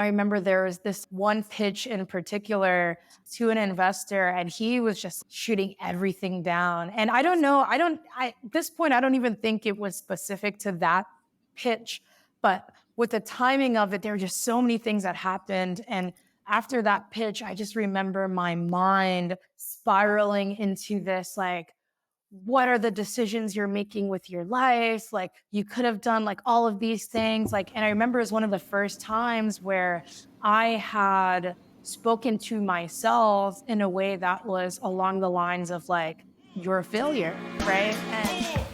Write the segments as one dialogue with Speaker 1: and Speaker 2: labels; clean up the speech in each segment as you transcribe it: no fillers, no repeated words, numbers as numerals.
Speaker 1: I remember there was this one pitch in particular to an investor, and he was just shooting everything down. And I don't know, at this point, I don't even think it was specific to that pitch, but with the timing of it, there were just so many things that happened. And after that pitch, I just remember my mind spiraling into this like, what are the decisions you're making with your life? Like you could have done like all of these things. Like, and I remember it was one of the first times where I had spoken to myself in a way that was along the lines of like, you're a failure, right? And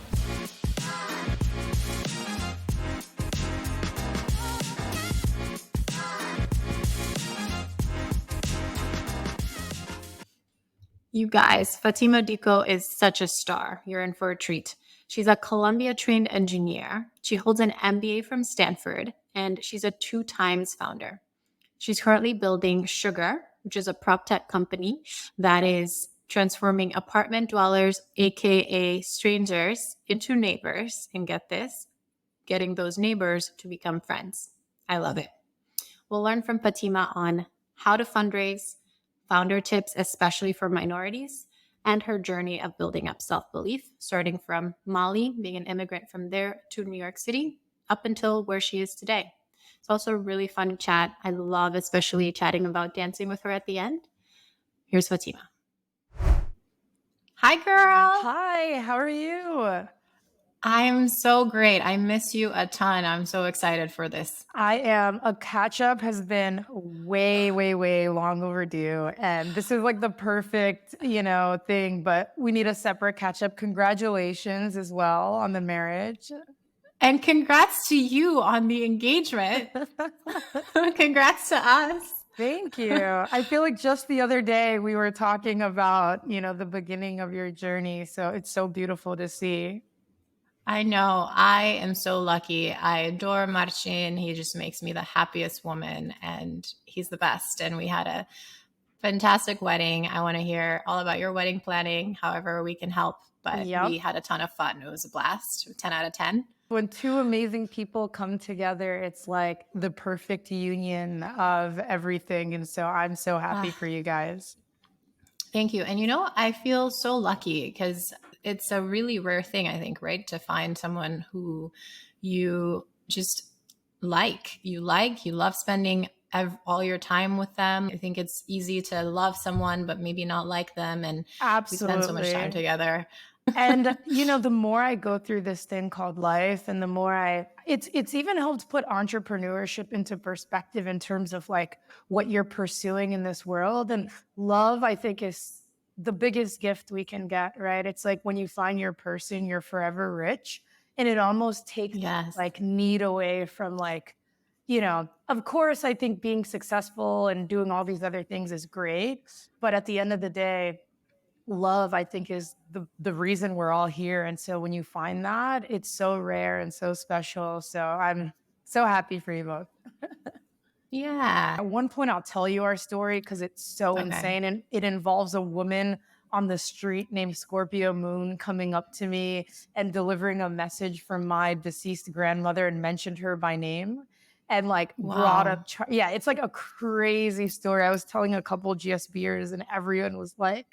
Speaker 2: You guys, Fatima Dicko is such a star. You're in for a treat. She's a Columbia trained engineer. She holds an MBA from Stanford, and she's a 2 times founder. She's currently building Sugar, which is a proptech company that is transforming apartment dwellers, aka strangers, into neighbors. And get this, getting those neighbors to become friends. I love it. We'll learn from Fatima on how to fundraise, founder tips, especially for minorities, and her journey of building up self belief, starting from Mali, being an immigrant from there to New York City, up until where she is today. It's also a really fun chat. I love especially chatting about dancing with her at the end. Here's Fatima. Hi, girl.
Speaker 1: hi, how are you?
Speaker 2: I'm so great. I miss you a ton. I'm so excited for this.
Speaker 1: I am. A catch up has been way, way, way long overdue. And this is like the perfect, thing, but we need a separate catch up. Congratulations as well on the marriage.
Speaker 2: And congrats to you on the engagement. Congrats to us.
Speaker 1: Thank you. I feel like just the other day we were talking about, the beginning of your journey. So it's so beautiful to see.
Speaker 2: I know. I am so lucky. I adore Marcin. He just makes me the happiest woman, and he's the best. And we had a fantastic wedding. I want to hear all about your wedding planning, however we can help. But
Speaker 1: Yep.
Speaker 2: we had a ton of fun. It was a blast. 10 out of 10.
Speaker 1: When two amazing people come together, it's like the perfect union of everything. And so I'm so happy for you guys.
Speaker 2: Thank you. And I feel so lucky because it's a really rare thing, I think, right? To find someone who you just you love spending all your time with them. I think it's easy to love someone, but maybe not like them. And we spend so much time
Speaker 1: Absolutely.
Speaker 2: together.
Speaker 1: And the more I go through this thing called life and the more it's even helped put entrepreneurship into perspective in terms of like what you're pursuing in this world. And love, I think, is the biggest gift we can get, right? It's like when you find your person, you're forever rich. And it almost takes
Speaker 2: Yes.
Speaker 1: like need away from like, of course, I think being successful and doing all these other things is great. But at the end of the day, love, I think, is the reason we're all here. And so when you find that, it's so rare and so special. So I'm so happy for you both.
Speaker 2: Yeah.
Speaker 1: At one point, I'll tell you our story because it's so
Speaker 2: Okay.
Speaker 1: insane. And it involves a woman on the street named Scorpio Moon coming up to me and delivering a message from my deceased grandmother and mentioned her by name and like brought
Speaker 2: Wow.
Speaker 1: up, yeah, it's like a crazy story. I was telling a couple GSBers and everyone was like,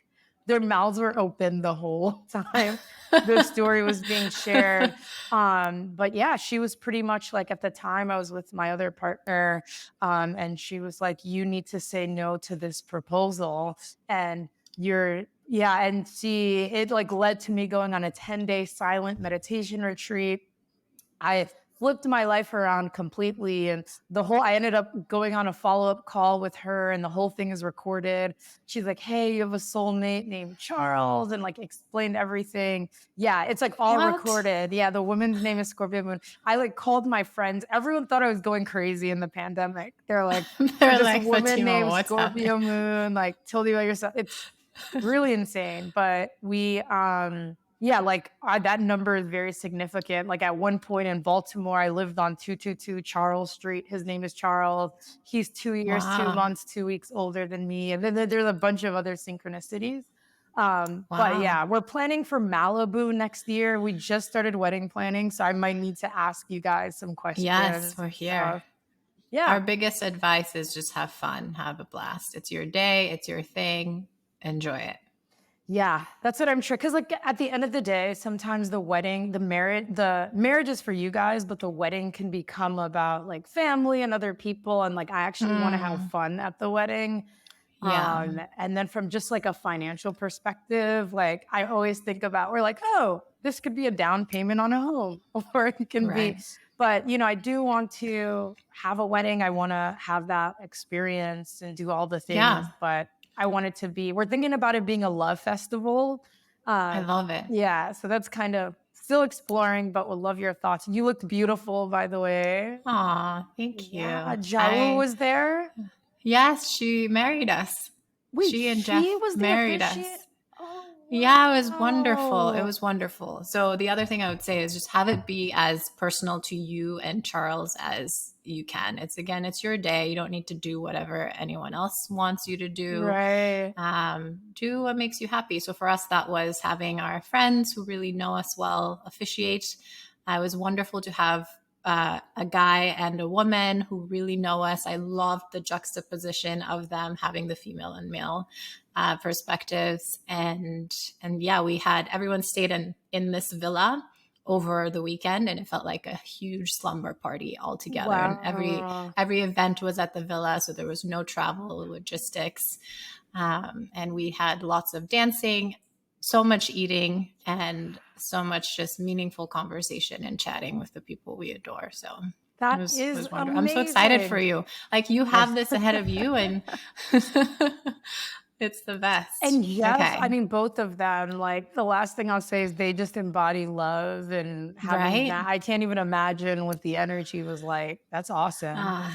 Speaker 1: their mouths were open the whole time the story was being shared. But yeah, she was pretty much like, at the time I was with my other partner, and she was like, you need to say no to this proposal. And it like led to me going on a 10-day silent meditation retreat. I flipped my life around completely. And I ended up going on a follow-up call with her and the whole thing is recorded. She's like, hey, you have a soulmate named Charles, and like explained everything. Yeah, it's like all
Speaker 2: What?
Speaker 1: recorded. Yeah, the woman's name is Scorpio Moon. I like called my friends. Everyone thought I was going crazy in the pandemic. They're like,
Speaker 2: They're
Speaker 1: this
Speaker 2: like,
Speaker 1: woman
Speaker 2: Fatima,
Speaker 1: named
Speaker 2: what's
Speaker 1: Scorpio
Speaker 2: happening?
Speaker 1: Moon, like told you about yourself. It's really insane. But that number is very significant. Like at one point in Baltimore, I lived on 222 Charles Street. His name is Charles. He's 2 years,
Speaker 2: Wow.
Speaker 1: 2 months, 2 weeks older than me. And then there's a bunch of other synchronicities. But
Speaker 2: Wow.
Speaker 1: yeah, we're planning for Malibu next year. We just started wedding planning, so I might need to ask you guys some questions.
Speaker 2: Yes, we're here.
Speaker 1: Yeah.
Speaker 2: Our biggest advice is just have fun, have a blast. It's your day, it's your thing. Enjoy it.
Speaker 1: Yeah, that's what I'm sure. Because like at the end of the day, sometimes the marriage is for you guys, but the wedding can become about like family and other people. And like I actually want to have
Speaker 2: Mm,
Speaker 1: fun at the wedding.
Speaker 2: yeah,
Speaker 1: And then from just like a financial perspective, like I always think about, we're like, oh, this could be a down payment on a home, or it can be,
Speaker 2: right.
Speaker 1: but I do want to have a wedding. I want to have that experience and do all the things,
Speaker 2: Yeah,
Speaker 1: but I want it to be, we're thinking about it being a love festival.
Speaker 2: I
Speaker 1: Uh,
Speaker 2: love it.
Speaker 1: yeah. So that's kind of still exploring, but would love your thoughts. You looked beautiful, by the way.
Speaker 2: Aw, thank
Speaker 1: Yeah.
Speaker 2: you.
Speaker 1: Jawu was there.
Speaker 2: Yes, she married us.
Speaker 1: Wait,
Speaker 2: She and
Speaker 1: she
Speaker 2: Jeff
Speaker 1: was the
Speaker 2: married
Speaker 1: officiant?
Speaker 2: us.
Speaker 1: Oh,
Speaker 2: Yeah, it was wonderful. It
Speaker 1: wow.
Speaker 2: was wonderful. So the other thing I would say is just have it be as personal to you and Charles as you can. It's your day. You don't need to do whatever anyone else wants you to do.
Speaker 1: Right.
Speaker 2: Do what makes you happy. So for us, that was having our friends who really know us well officiate. It was wonderful to have a guy and a woman who really know us. I loved the juxtaposition of them having the female and male perspectives, and yeah, we had everyone stayed in this villa over the weekend, and it felt like a huge slumber party all together. And
Speaker 1: Wow.
Speaker 2: every event was at the villa, so there was no travel logistics, and we had lots of dancing, so much eating, and so much just meaningful conversation and chatting with the people we adore. So it
Speaker 1: That is
Speaker 2: was wonderful. I'm so excited for
Speaker 1: amazing.
Speaker 2: you. Like you have this ahead of you, and it's the best.
Speaker 1: And yes, I
Speaker 2: Okay.
Speaker 1: mean, both of them, like the last thing I'll say is they just embody love and having
Speaker 2: Right?
Speaker 1: that. I can't even imagine what the energy was like. That's awesome.
Speaker 2: Uh,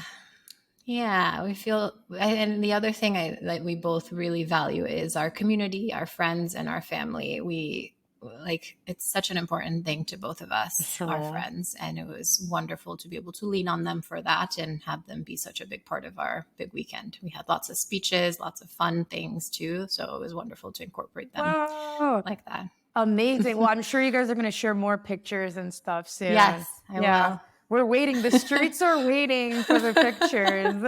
Speaker 2: yeah, we feel, and the other thing that we both really value is our community, our friends, and our family. We like it's such an important thing to both of us, our
Speaker 1: Sure.
Speaker 2: friends, and it was wonderful to be able to lean on them for that and have them be such a big part of our big weekend. We had lots of speeches, lots of fun things too, so it was wonderful to incorporate them
Speaker 1: Wow.
Speaker 2: like that.
Speaker 1: Amazing. Well, I'm sure you guys are going to share more pictures and stuff soon.
Speaker 2: Yes, I
Speaker 1: Yeah.
Speaker 2: will.
Speaker 1: We're waiting. The streets are waiting for the pictures.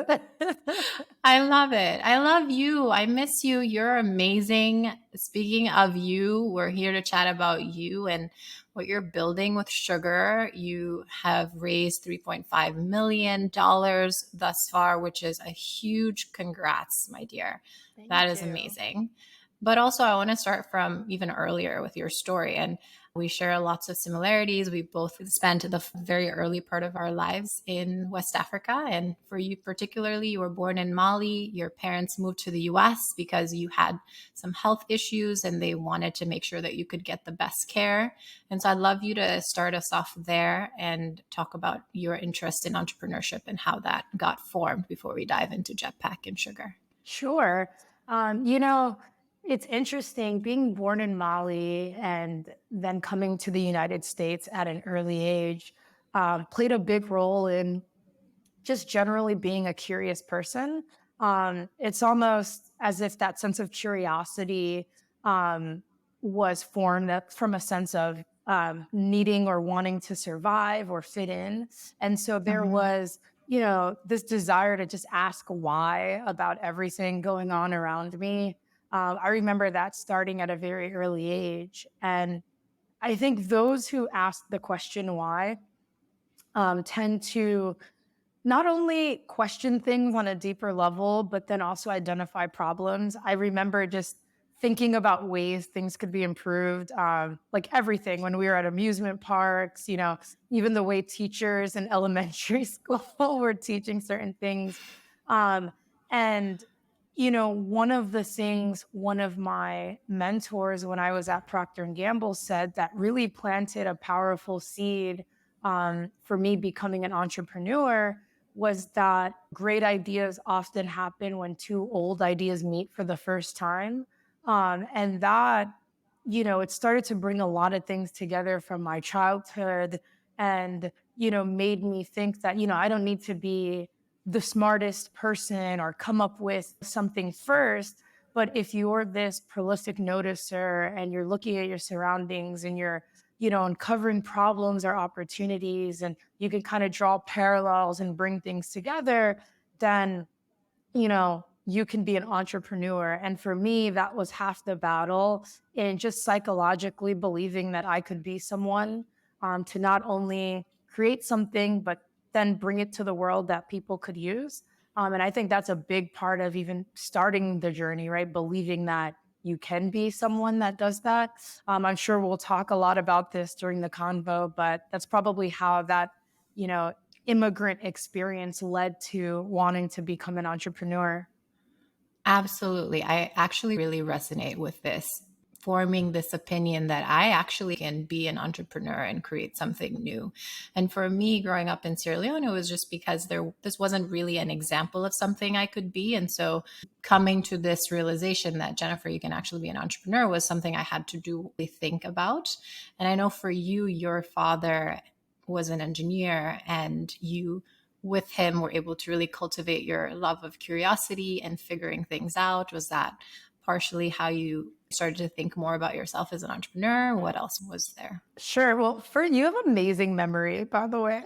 Speaker 2: I love it. I love you. I miss you. You're amazing. Speaking of you, we're here to chat about you and what you're building with Sugar. You have raised $3.5 million thus far, which is a huge congrats, my dear. That
Speaker 1: Thank
Speaker 2: is
Speaker 1: you.
Speaker 2: amazing. But also, I want to start from even earlier with your story. And we share lots of similarities. We both spent the very early part of our lives in West Africa. And for you, particularly, you were born in Mali. Your parents moved to the US because you had some health issues and they wanted to make sure that you could get the best care. And so I'd love you to start us off there and talk about your interest in entrepreneurship and how that got formed before we dive into Jetpack and Sugar.
Speaker 1: Sure. You know, it's interesting being born in Mali and then coming to the United States at an early age, played a big role in just generally being a curious person. It's almost as if that sense of curiosity um, was formed from a sense of needing or wanting to survive or fit in. And so there
Speaker 2: Mhm.
Speaker 1: was, this desire to just ask why about everything going on around me. I remember that starting at a very early age. And I think those who ask the question why tend to not only question things on a deeper level, but then also identify problems. I remember just thinking about ways things could be improved, like everything when we were at amusement parks, even the way teachers in elementary school were teaching certain things. Um, and, one of the things one of my mentors when I was at Procter and Gamble said that really planted a powerful seed for me becoming an entrepreneur was that great ideas often happen when two old ideas meet for the first time. And that, it started to bring a lot of things together from my childhood and, made me think that, I don't need to be the smartest person or come up with something first. But if you're this prolific noticer and you're looking at your surroundings and you're uncovering problems or opportunities, and you can kind of draw parallels and bring things together, then you can be an entrepreneur. And for me, that was half the battle in just psychologically believing that I could be someone, to not only create something, but then bring it to the world that people could use. And I think that's a big part of even starting the journey, right? Believing that you can be someone that does that. I'm sure we'll talk a lot about this during the convo, but that's probably how that, you know, immigrant experience led to wanting to become an entrepreneur.
Speaker 2: Absolutely. I actually really resonate with this, forming this opinion that I actually can be an entrepreneur and create something new. And for me, growing up in Sierra Leone, it was just because this wasn't really an example of something I could be. And so coming to this realization that Jennifer, you can actually be an entrepreneur was something I had to do really think about. And I know for you, your father was an engineer and you with him were able to really cultivate your love of curiosity and figuring things out? Was that partially how you started to think more about yourself as an entrepreneur? What else was there?
Speaker 1: Sure. Well, you have amazing memory, by the way.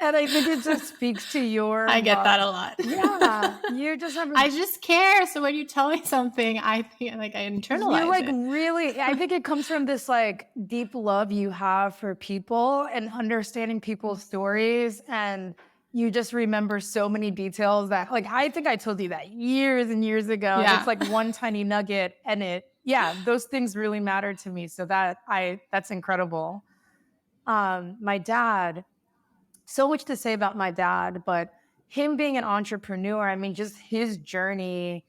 Speaker 1: And I think it just speaks to
Speaker 2: I
Speaker 1: your,
Speaker 2: get that a lot.
Speaker 1: yeah, you just have
Speaker 2: I just care. So when you tell me something, I feel like I
Speaker 1: you
Speaker 2: internalize
Speaker 1: like
Speaker 2: it.
Speaker 1: really, I think it comes from this like deep love you have for people and understanding people's stories. And you just remember so many details that, like, I think I told you that years and years ago. And it's
Speaker 2: Yeah.
Speaker 1: like one tiny nugget. And yeah, those things really matter to me. So that's incredible. My dad, so much to say about my dad, but him being an entrepreneur, I mean, just his journey,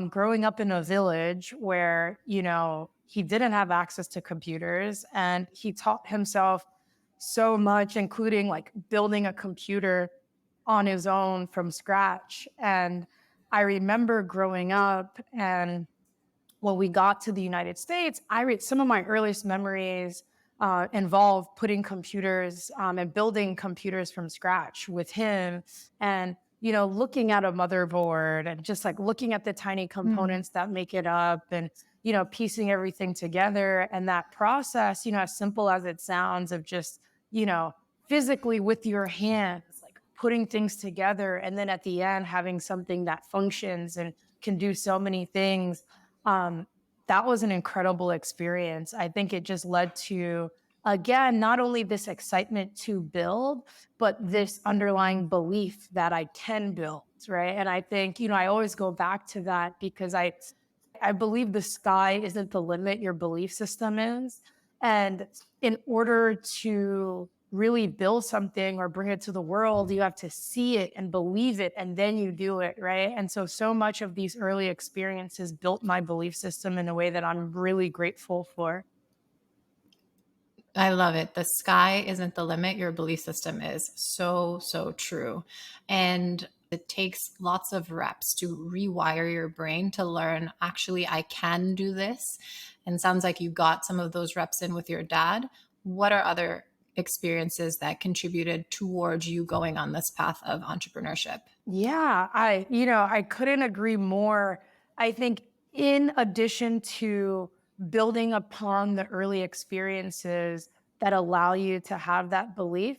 Speaker 1: growing up in a village where, he didn't have access to computers, and he taught himself so much, including like building a computer on his own from scratch. And I remember growing up, and when we got to the United States, I read some of my earliest memories involve putting computers, and building computers from scratch with him, and looking at a motherboard and just like looking at the tiny
Speaker 2: Mm.
Speaker 1: components that make it up, and piecing everything together. And that process, as simple as it sounds, of just you know physically with your hands, like putting things together, and then at the end having something that functions and can do so many things. um, that was an incredible experience. I think it just led to, again, not only this excitement to build, but this underlying belief that I can build, right? And I think, I always go back to that because I believe the sky isn't the limit, your belief system is. And in order to really build something or bring it to the world, you have to see it and believe it, and then you do it, right? And so much of these early experiences built my belief system in a way that I'm really grateful for.
Speaker 2: I love it. The sky isn't the limit. Your belief system is so, so true. And it takes lots of reps to rewire your brain to learn, actually, I can do this. And sounds like you got some of those reps in with your dad. What are other experiences that contributed towards you going on this path of entrepreneurship?
Speaker 1: Yeah, I couldn't agree more. I think in addition to building upon the early experiences that allow you to have that belief,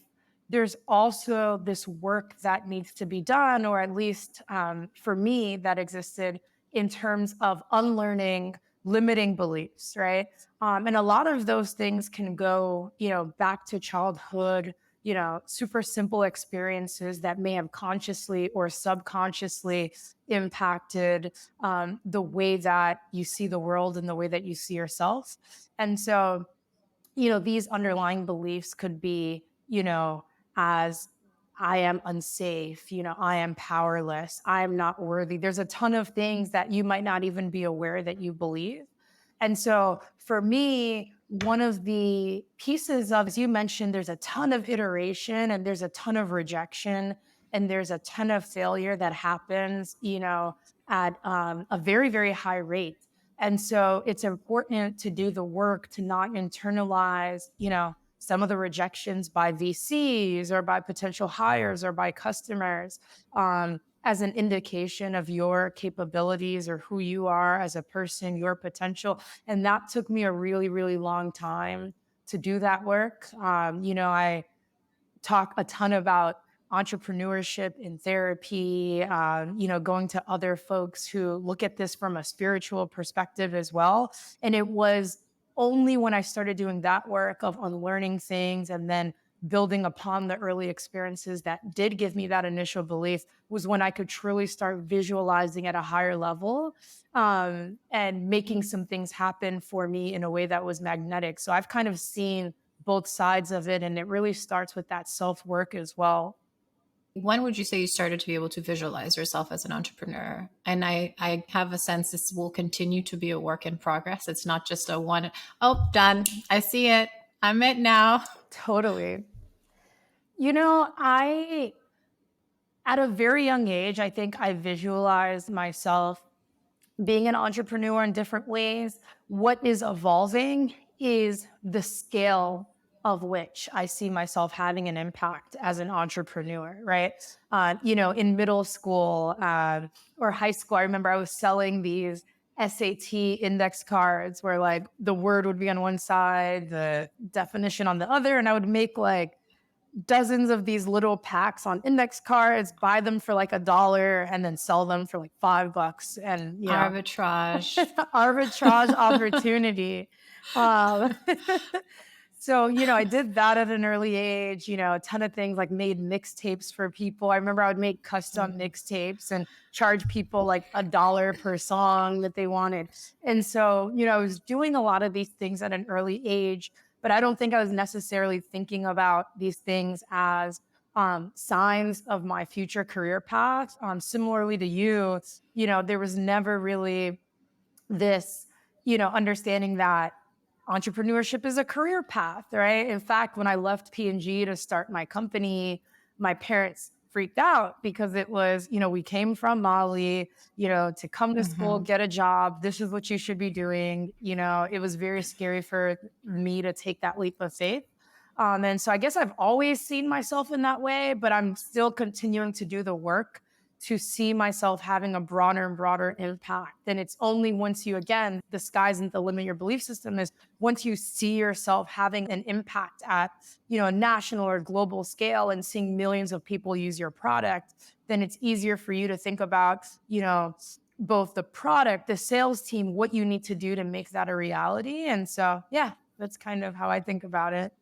Speaker 1: there's also this work that needs to be done, or at least, for me, that existed in terms of unlearning limiting beliefs, right? And a lot of those things can go, back to childhood, super simple experiences that may have consciously or subconsciously impacted, the way that you see the world and the way that you see yourself. And so, these underlying beliefs could be, as I am unsafe, I am powerless, I am not worthy. There's a ton of things that you might not even be aware that you believe. And so for me, one of the pieces of, as you mentioned, there's a ton of iteration and there's a ton of rejection and there's a ton of failure that happens, at a very, very high rate. And so it's important to do the work to not internalize, some of the rejections by VCs or by potential hires or by customers. as an indication of your capabilities or who you are as a person, your potential. And that took me a really, really long time to do that work. I talk a ton about entrepreneurship in therapy, going to other folks who look at this from a spiritual perspective as well. And it was only when I started doing that work of unlearning things and then building upon the early experiences that did give me that initial belief was when I could truly start visualizing at a higher level, and making some things happen for me in a way that was magnetic. So I've kind of seen both sides of it. And it really starts with that self work as well.
Speaker 2: When would you say you started to be able to visualize yourself as an entrepreneur? And I have a sense this will continue to be a work in progress. It's not just a one, oh, done. I see it. I'm it now.
Speaker 1: Totally. At a very young age, I think I visualized myself being an entrepreneur in different ways. What is evolving is the scale of which I see myself having an impact as an entrepreneur, right? In middle school, or high school, I remember I was selling these SAT index cards where like the word would be on one side, the definition on the other, and I would make like dozens of these little packs on index cards, buy them for like $1 and then sell them for like $5. And,
Speaker 2: Arbitrage.
Speaker 1: arbitrage opportunity. Um, so, I did that at an early age, a ton of things, like made mixtapes for people. I remember I would make custom mixtapes and charge people like $1 per song that they wanted. And so, I was doing a lot of these things at an early age, but I don't think I was necessarily thinking about these things as signs of my future career path. Similarly to you, there was never really this, understanding that entrepreneurship is a career path, right? In fact, when I left P&G to start my company, my parents freaked out because it was, we came from Mali, to come to school, get a job. This is what you should be doing. It was very scary for me to take that leap of faith. And so I guess I've always seen myself in that way, but I'm still continuing to do the work to see myself having a broader and broader impact. And it's only once you, again, the sky's isn't the limit, your belief system is once you see yourself having an impact at, a national or global scale and seeing millions of people use your product, then it's easier for you to think about, both the product, the sales team, what you need to do to make that a reality. And so, yeah, that's kind of how I think about it.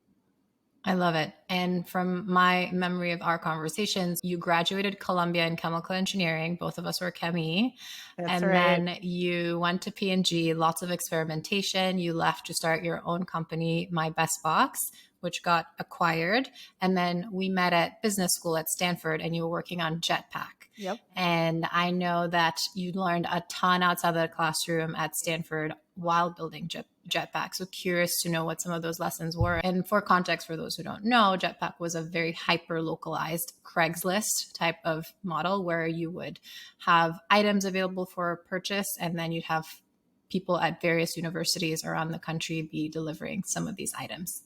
Speaker 2: I love it. And from my memory of our conversations, you graduated Columbia in chemical engineering. Both of us were chemi.
Speaker 1: That's
Speaker 2: And
Speaker 1: right.
Speaker 2: then you went to P&G, lots of experimentation. You left to start your own company, My Best Box, which got acquired. And then we met at business school at Stanford and you were working on Jetpack.
Speaker 1: Yep.
Speaker 2: And I know that you learned a ton outside of the classroom at Stanford while building Jetpack. So curious to know what some of those lessons were. And for context, for those who don't know, Jetpack was a very hyper localized Craigslist type of model where you would have items available for purchase and then you'd have people at various universities around the country be delivering some of these items.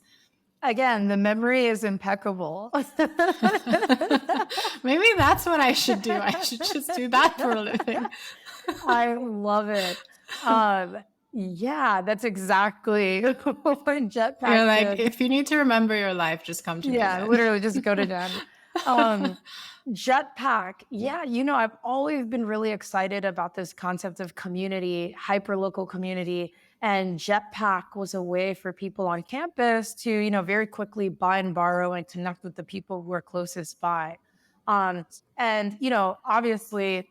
Speaker 1: Again, the memory is impeccable.
Speaker 2: Maybe that's what I should do. I should just do that for a living.
Speaker 1: I love it. Yeah, that's exactly what Jetpack
Speaker 2: You're like,
Speaker 1: did.
Speaker 2: if you need to remember your life, just come to me.
Speaker 1: Yeah, literally just go to them. Jetpack. Yeah, I've always been really excited about this concept of community, hyperlocal community. And Jetpack was a way for people on campus to, very quickly buy and borrow and connect with the people who are closest by. And, obviously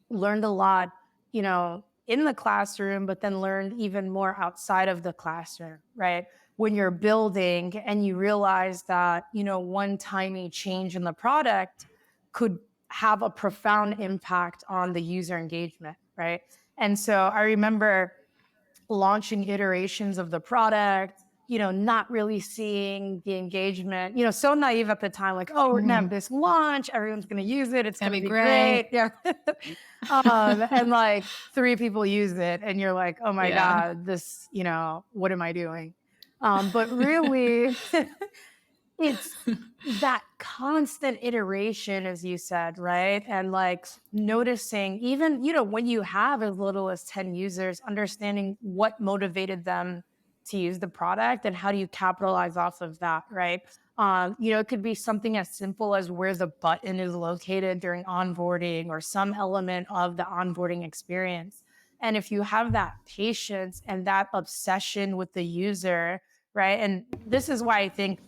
Speaker 1: learned a lot, in the classroom, but then learned even more outside of the classroom, right? When you're building and you realize that, one tiny change in the product could have a profound impact on the user engagement, right? And so I remember launching iterations of the product, not really seeing the engagement, so naive at the time, like, oh, we're going to have this launch, everyone's going to use it, it's going to be great. Yeah. And like 3 people use it and you're like, oh my God, this, what am I doing? But really, It's that constant iteration, as you said, right? And like noticing, even, when you have as little as 10 users, understanding what motivated them to use the product and how do you capitalize off of that, right? It could be something as simple as where the button is located during onboarding or some element of the onboarding experience. And if you have that patience and that obsession with the user, right? And this is why I think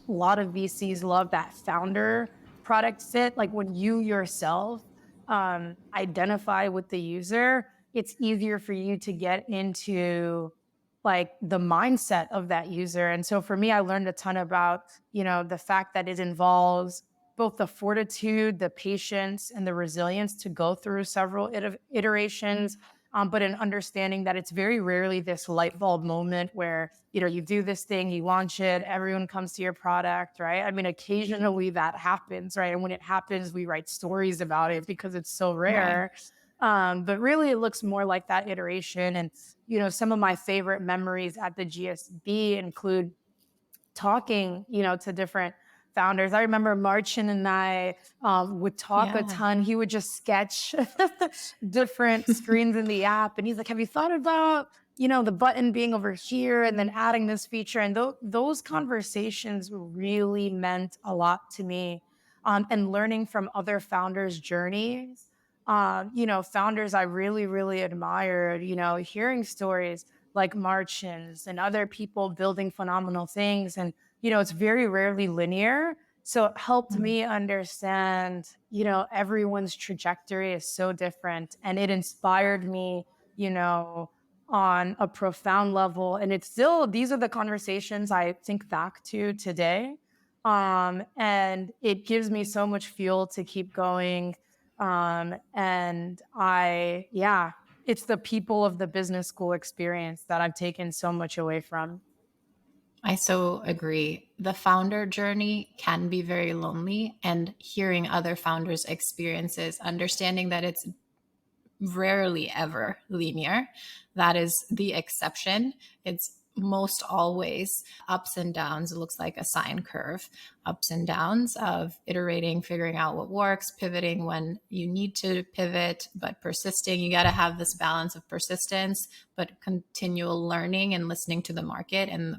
Speaker 1: a lot of VCs love that founder product fit. Like when you yourself identify with the user, it's easier for you to get into like the mindset of that user. And so for me, I learned a ton about, the fact that it involves both the fortitude, the patience, and the resilience to go through several iterations, but in understanding that it's very rarely this light bulb moment where you do this thing, you launch it, everyone comes to your product, right? I mean, occasionally that happens, right? And when it happens, we write stories about it because it's so
Speaker 2: Right.
Speaker 1: rare. But really, it looks more like that iteration. And some of my favorite memories at the GSB include talking, to different founders. I remember Marcin and I would talk a
Speaker 2: Yeah.
Speaker 1: ton. He would just sketch different screens in the app. And he's like, have you thought about, the button being over here and then adding this feature? And those conversations really meant a lot to me. And learning from other founders' journeys. Founders I really, really admired, hearing stories like Martians and other people building phenomenal things. And, it's very rarely linear. So it helped
Speaker 2: Mm.
Speaker 1: me understand, everyone's trajectory is so different. And it inspired me, you know, on a profound level. And it's still, these are the conversations I think back to today. And it gives me so much fuel to keep going. And yeah, it's the people of the business school experience that I've taken so much away from.
Speaker 2: I so agree. The founder journey can be very lonely, and hearing other founders' experiences, understanding that it's rarely ever linear. That is the exception. It's most always ups and downs. It looks like a sine curve, ups and downs of iterating, figuring out what works, pivoting when you need to pivot, but persisting. You got to have this balance of persistence, but continual learning and listening to the market and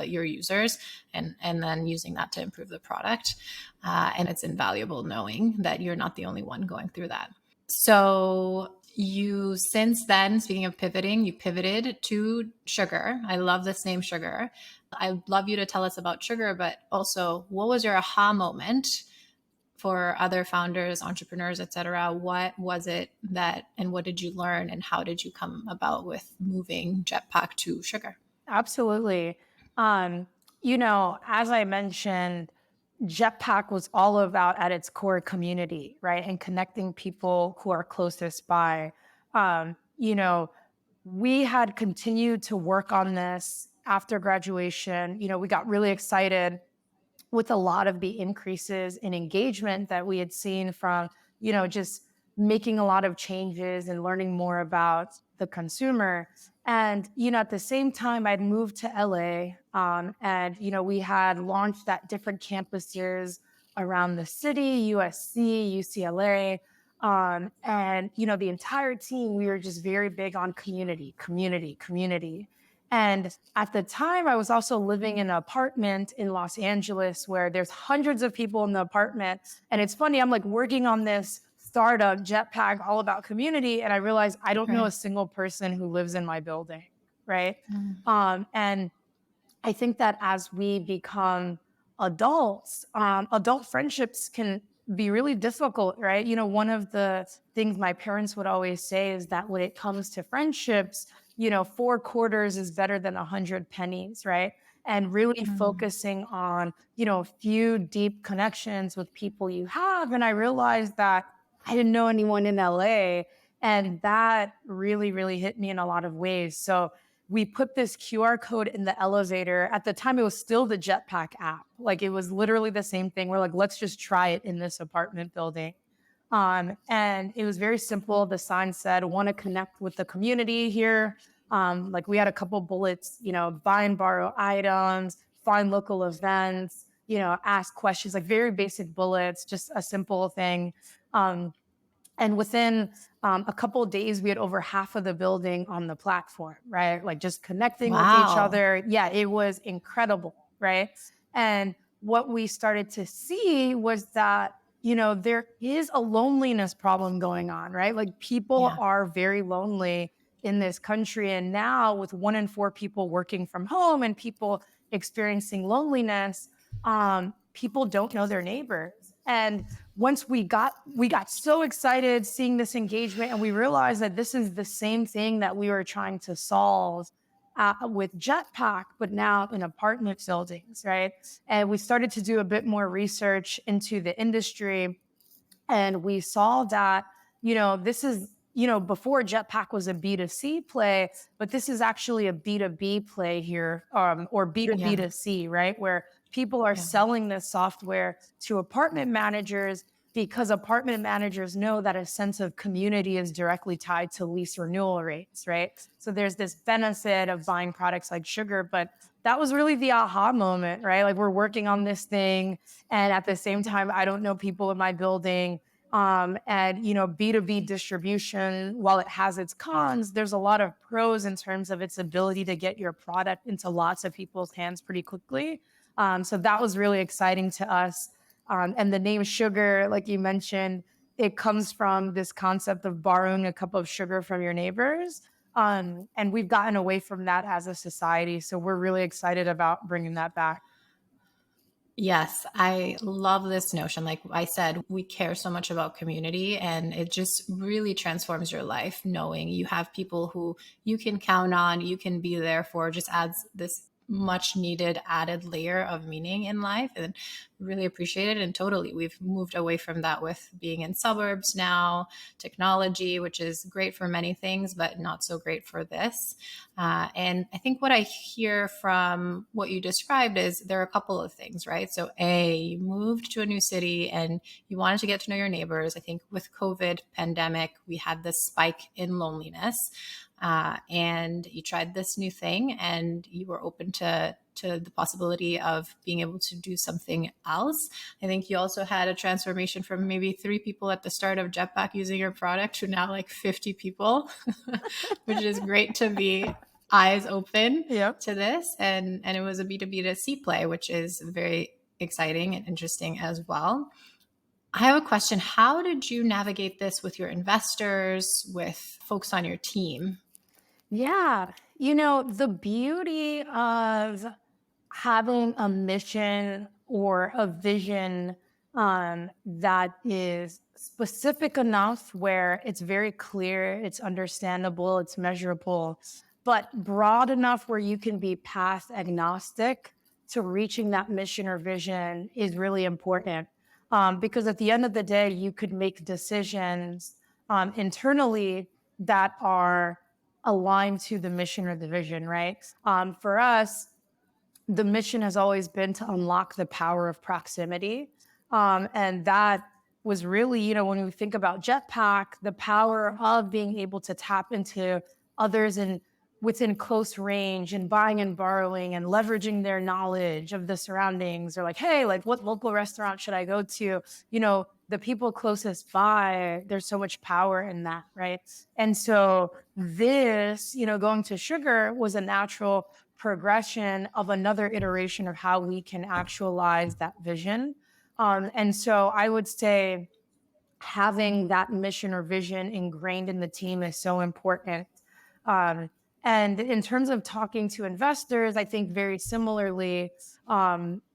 Speaker 2: your users, and then using that to improve the product. And it's invaluable knowing that you're not the only one going through that. So you, since then, speaking of pivoting, you pivoted to sugar. I love this name, sugar. I'd love you to tell us about sugar, but also what was your aha moment for other founders, entrepreneurs, etc.? What was it that, and what did you learn, and how did you come about with moving Jetpack to sugar?
Speaker 1: Absolutely. Um, as I mentioned, Jetpack was all about at its core community, right? And connecting people who are closest by. We had continued to work on this after graduation. We got really excited with a lot of the increases in engagement that we had seen from, just making a lot of changes and learning more about the consumer. And, at the same time, I'd moved to LA, and, we had launched at different campus years around the city, USC, UCLA. And, the entire team, we were just very big on community, community, community. And at the time, I was also living in an apartment in Los Angeles where there's hundreds of people in the apartment. And it's funny, I'm like working on this startup, Jetpack, all about community. And I realized I don't know a
Speaker 2: Right.
Speaker 1: single person who lives in my building. Right.
Speaker 2: Mm.
Speaker 1: And I think that as we become adults, adult friendships can be really difficult, right? One of the things my parents would always say is that when it comes to friendships, 4 quarters is better than 100 pennies, right? And really
Speaker 2: Mm.
Speaker 1: focusing on, a few deep connections with people you have. And I realized that I didn't know anyone in LA. And that really, really hit me in a lot of ways. So we put this QR code in the elevator. At the time, it was still the Jetpack app. Like it was literally the same thing. We're like, let's just try it in this apartment building. And it was very simple. The sign said, want to connect with the community here. Like we had a couple bullets, buy and borrow items, find local events. ask questions, like very basic bullets, just a simple thing. Um, and within a couple of days, we had over half of the building on the platform, right? Like just connecting with each
Speaker 2: Wow.
Speaker 1: other. Yeah, it was incredible, right? And what we started to see was that, there is a loneliness problem going on, right? Like people
Speaker 2: Yeah.
Speaker 1: are very lonely in this country. And now, with 1 in 4 people working from home and people experiencing loneliness, people don't know their neighbors. And once we got so excited seeing this engagement, and we realized that this is the same thing that we were trying to solve with Jetpack, but now in apartment buildings, right? And we started to do a bit more research into the industry, and we saw that, this is, before Jetpack was a B2C play, but this is actually a B2B play here, or B2B
Speaker 2: Yeah.
Speaker 1: to C, right? Where people are
Speaker 2: Yeah.
Speaker 1: selling this software to apartment managers, because apartment managers know that a sense of community is directly tied to lease renewal rates, right? So there's this benefit of buying products like sugar, but that was really the aha moment, right? Like we're working on this thing, and at the same time, I don't know people in my building. And B2B distribution, while it has its cons, there's a lot of pros in terms of its ability to get your product into lots of people's hands pretty quickly. So that was really exciting to us. And the name sugar, like you mentioned, it comes from this concept of borrowing a cup of sugar from your neighbors. And we've gotten away from that as a society. So we're really excited about bringing that back.
Speaker 2: Yes, I love this notion. Like I said, we care so much about community, and it just really transforms your life knowing you have people who you can count on, you can be there for, just adds this much needed added layer of meaning in life, and really appreciate it. And totally, we've moved away from that with being in suburbs now, technology, which is great for many things, but not so great for this. And I think what I hear from what you described is there are a couple of things, right? So, A, you moved to a new city and you wanted to get to know your neighbors. I think with COVID pandemic, we had this spike in loneliness, and you tried this new thing, and you were open to the possibility of being able to do something else. I think you also had a transformation from maybe 3 people at the start of Jetpack using your product to now like 50 people, which is great to be eyes open
Speaker 1: Yep.
Speaker 2: to this. And it was a B2B to C play, which is very exciting and interesting as well. I have a question. How did you navigate this with your investors, with folks on your team?
Speaker 1: Yeah. The beauty of having a mission or a vision that is specific enough where it's very clear, it's understandable, it's measurable, but broad enough where you can be path agnostic to reaching that mission or vision is really important. Because at the end of the day, you could make decisions internally that are aligned to the mission or the vision, right? For us, the mission has always been to unlock the power of proximity. And that was really, when we think about Jetpack, the power of being able to tap into others and within close range, and buying and borrowing and leveraging their knowledge of the surroundings, or like, hey, like what local restaurant should I go to? The people closest by, there's so much power in that, right? And so this, going to sugar was a natural progression of another iteration of how we can actualize that vision. And so I would say having that mission or vision ingrained in the team is so important. Um, and in terms of talking to investors, I think very similarly,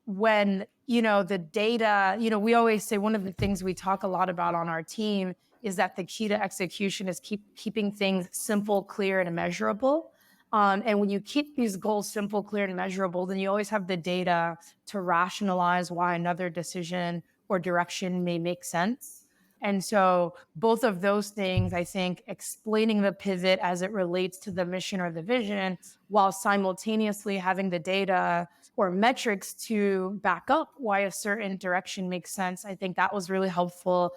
Speaker 1: when, the data, we always say one of the things we talk a lot about on our team is that the key to execution is keeping things simple, clear, and measurable. And when you keep these goals simple, clear, and measurable, then you always have the data to rationalize why another decision or direction may make sense. And so both of those things, I think, explaining the pivot as it relates to the mission or the vision, while simultaneously having the data or metrics to back up why a certain direction makes sense. I think that was really helpful.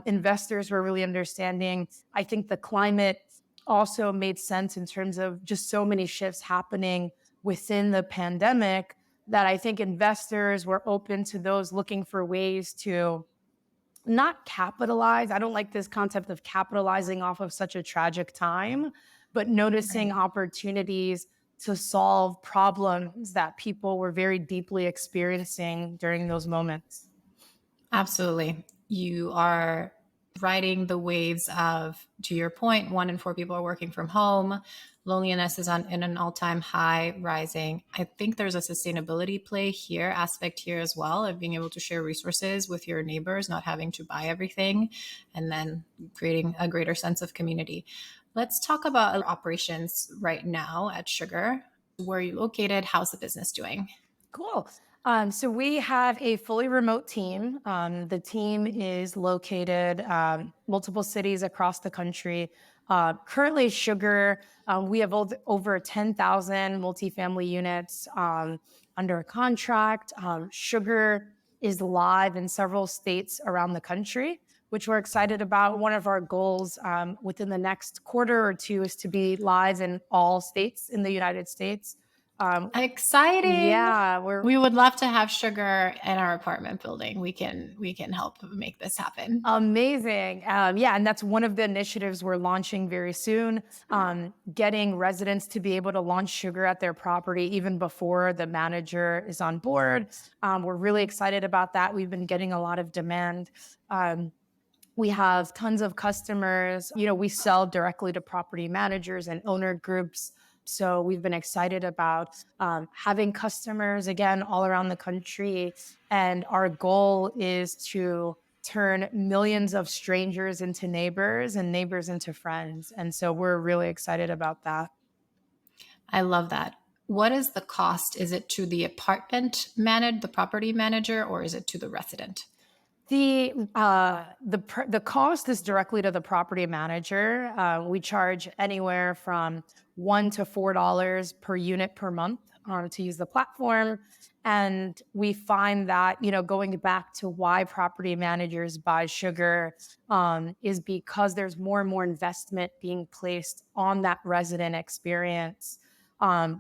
Speaker 1: Investors were really understanding. I think the climate also made sense in terms of just so many shifts happening within the pandemic, that I think investors were open to those looking for ways to not capitalize. I don't like this concept of capitalizing off of such a tragic time, but noticing
Speaker 2: Right.
Speaker 1: opportunities to solve problems that people were very deeply experiencing during those moments.
Speaker 2: Absolutely. You are riding the waves of, to your point, 1 in 4 people are working from home. Loneliness is on in an all-time high, rising. I think there's a sustainability play here, aspect here as well, of being able to share resources with your neighbors, not having to buy everything, and then creating a greater sense of community. Let's talk about operations right now at Sugar. Where are you located? How's the business doing?
Speaker 1: Cool. So we have a fully remote team. The team is located multiple cities across the country. Currently, Sugar, we have over 10,000 multifamily units under contract. Sugar is live in several states around the country, which we're excited about. One of our goals within the next quarter or two is to be live in all states in the United States. Um,
Speaker 2: Exciting.
Speaker 1: yeah, we're
Speaker 2: We would love to have Sugar in our apartment building. We can help make this happen.
Speaker 1: amazing. Yeah, and that's one of the initiatives we're launching very soon. Getting residents to be able to launch Sugar at their property even before the manager is on board. We're really excited about that. We've been getting a lot of demand. Um, we have tons of customers. We sell directly to property managers and owner groups. So we've been excited about having customers again all around the country. And our goal is to turn millions of strangers into neighbors and neighbors into friends. And so we're really excited about that.
Speaker 2: I love that. What is the cost? Is it to the the property manager, or is it to the resident?
Speaker 1: The cost is directly to the property manager. We charge anywhere from $1 to $4 per unit per month to use the platform, and we find that going back to why property managers buy Sugar is because there's more and more investment being placed on that resident experience.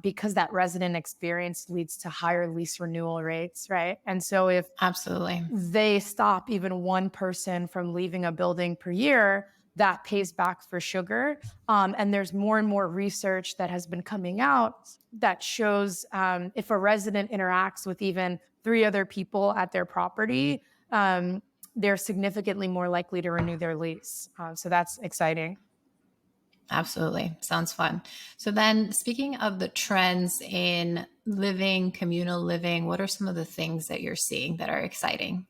Speaker 1: Because that resident experience leads to higher lease renewal rates, right? And so if
Speaker 2: Absolutely.
Speaker 1: they stop even one person from leaving a building per year, that pays back for Sugar. And there's more and more research that has been coming out that shows if a resident interacts with even 3 other people at their property, they're significantly more likely to renew their lease. So that's exciting.
Speaker 2: Absolutely. Sounds fun. So then, speaking of the trends in living, communal living, what are some of the things that you're seeing that are exciting?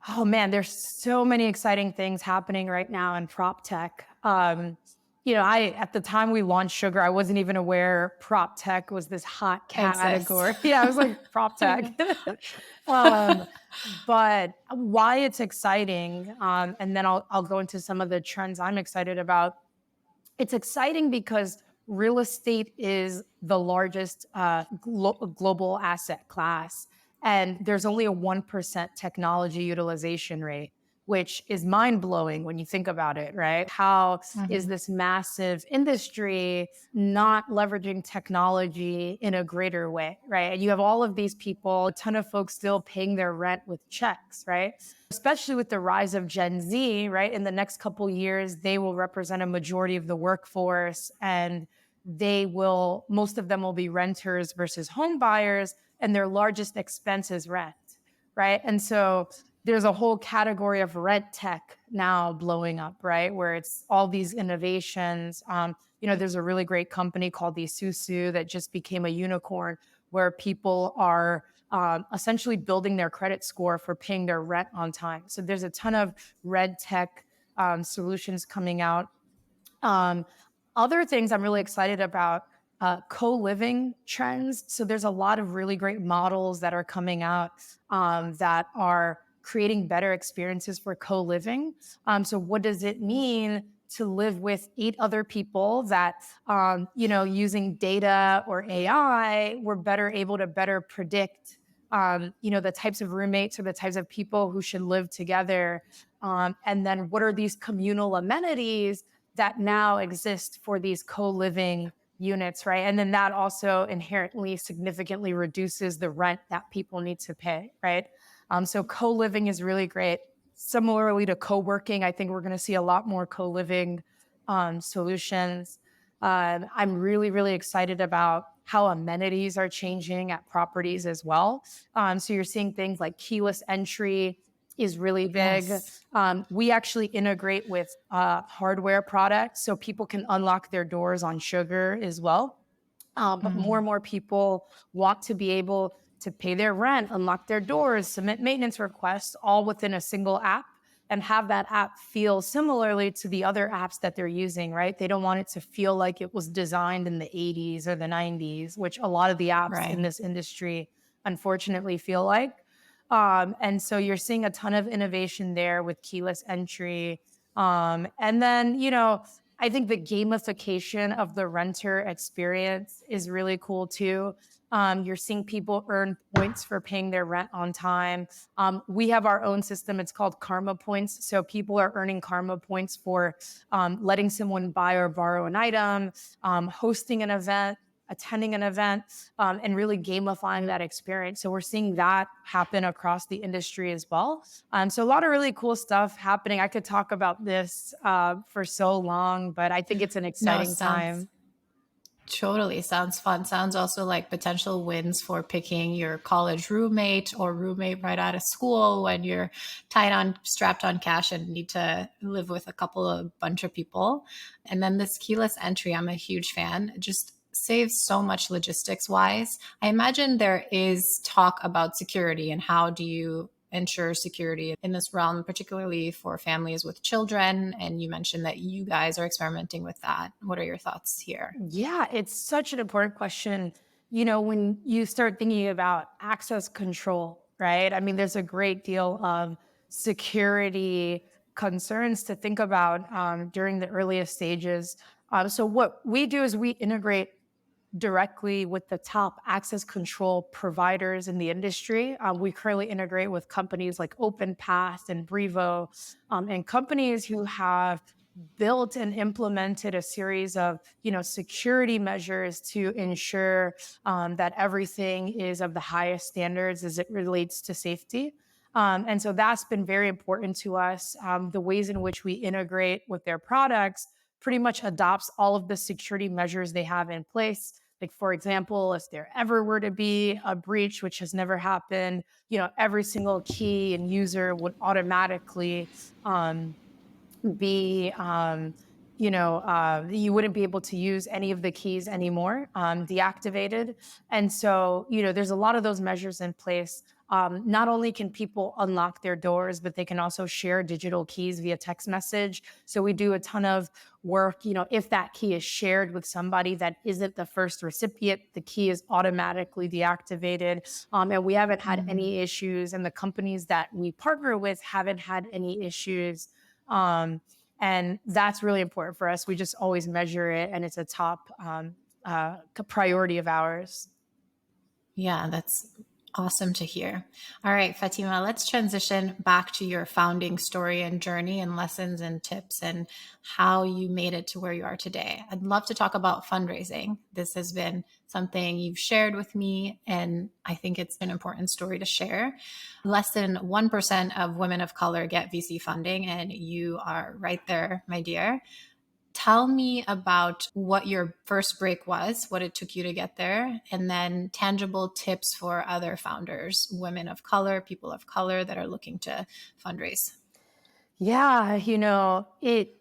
Speaker 1: Oh man, there's so many exciting things happening right now in prop tech. I at the time we launched Sugar, I wasn't even aware prop tech was this hot
Speaker 2: Exists.
Speaker 1: category. Yeah, I was like prop
Speaker 2: I
Speaker 1: tech.
Speaker 2: know.
Speaker 1: um, but why it's exciting, and then I'll go into some of the trends I'm excited about. It's exciting because real estate is the largest global asset class, and there's only a 1% technology utilization rate, which is mind blowing when you think about it, right? How is
Speaker 2: Mhm.
Speaker 1: this massive industry not leveraging technology in a greater way, right? And you have all of these people, a ton of folks still paying their rent with checks, right? Especially with the rise of Gen Z, right? In the next couple years, they will represent a majority of the workforce, and most of them will be renters versus home buyers, and their largest expense is rent, right? And so there's a whole category of rent tech now blowing up, right? Where it's all these innovations. There's a really great company called the Isusu that just became a unicorn, where people are essentially building their credit score for paying their rent on time. So there's a ton of red tech solutions coming out. Um, Other things I'm really excited about, co-living trends. So there's a lot of really great models that are coming out that are creating better experiences for co-living. So what does it mean to live with 8 other people that, using data or AI, we're better able to better predict, the types of roommates or the types of people who should live together. And then what are these communal amenities that now exist for these co-living units, right? And then that also inherently significantly reduces the rent that people need to pay, right? So co-living is really great. Similarly to co-working, I think we're going to see a lot more co-living solutions. I'm really, really excited about how amenities are changing at properties as well. So you're seeing things like keyless entry is really big.
Speaker 2: Yes.
Speaker 1: We actually integrate with hardware products so people can unlock their doors on Sugar as well. But more
Speaker 2: Mm,
Speaker 1: and more people want to be able to pay their rent, unlock their doors, submit maintenance requests all within a single app and have that app feel similarly to the other apps that they're using, right? They don't want it to feel like it was designed in the 80s or the 90s, which a lot of the apps in
Speaker 2: right.
Speaker 1: this industry unfortunately feel like. And so you're seeing a ton of innovation there with keyless entry. And then, I think the gamification of the renter experience is really cool too. You're seeing people earn points for paying their rent on time. We have our own system. It's called Karma Points. So people are earning Karma Points for letting someone buy or borrow an item, hosting an event, attending an event, and really gamifying that experience. So we're seeing that happen across the industry as well. So a lot of really cool stuff happening. I could talk about this for so long, but I think it's an
Speaker 2: No,
Speaker 1: exciting
Speaker 2: sounds
Speaker 1: time.
Speaker 2: totally sounds fun. Sounds also like potential wins for picking your college roommate or roommate right out of school when you're strapped on cash and need to live with a bunch of people. And then this keyless entry, I'm a huge fan. It just saves so much logistics wise. I imagine there is talk about security and how do you ensure security in this realm, particularly for families with children. And you mentioned that you guys are experimenting with that. What are your thoughts here?
Speaker 1: Yeah, it's such an important question. When you start thinking about access control, right? I mean, there's a great deal of security concerns to think about during the earliest stages. So, what we do is we integrate directly with the top access control providers in the industry. We currently integrate with companies like OpenPath and Brevo, and companies who have built and implemented a series of security measures to ensure that everything is of the highest standards as it relates to safety. And so that's been very important to us. The ways in which we integrate with their products pretty much adopts all of the security measures they have in place. Like, for example, if there ever were to be a breach, which has never happened, every single key and user would automatically um, be you wouldn't be able to use any of the keys anymore, deactivated. And so there's a lot of those measures in place. Not only can people unlock their doors, but they can also share digital keys via text message. So we do a ton of work. If that key is shared with somebody that isn't the first recipient, the key is automatically deactivated. And we haven't had
Speaker 2: Mm.
Speaker 1: any issues, and the companies that we partner with haven't had any issues. um, and that's really important for us. We just always measure it, and it's a top priority of ours.
Speaker 2: Yeah, that's awesome to hear. All right, Fatima, let's transition back to your founding story and journey and lessons and tips and how you made it to where you are today. I'd love to talk about fundraising. This has been something you've shared with me, and I think it's an important story to share. Less than 1% of women of color get VC funding, and you are right there, my dear. Tell me about what your first break was, what it took you to get there, and then tangible tips for other founders, women of color, people of color that are looking to fundraise.
Speaker 1: Yeah, it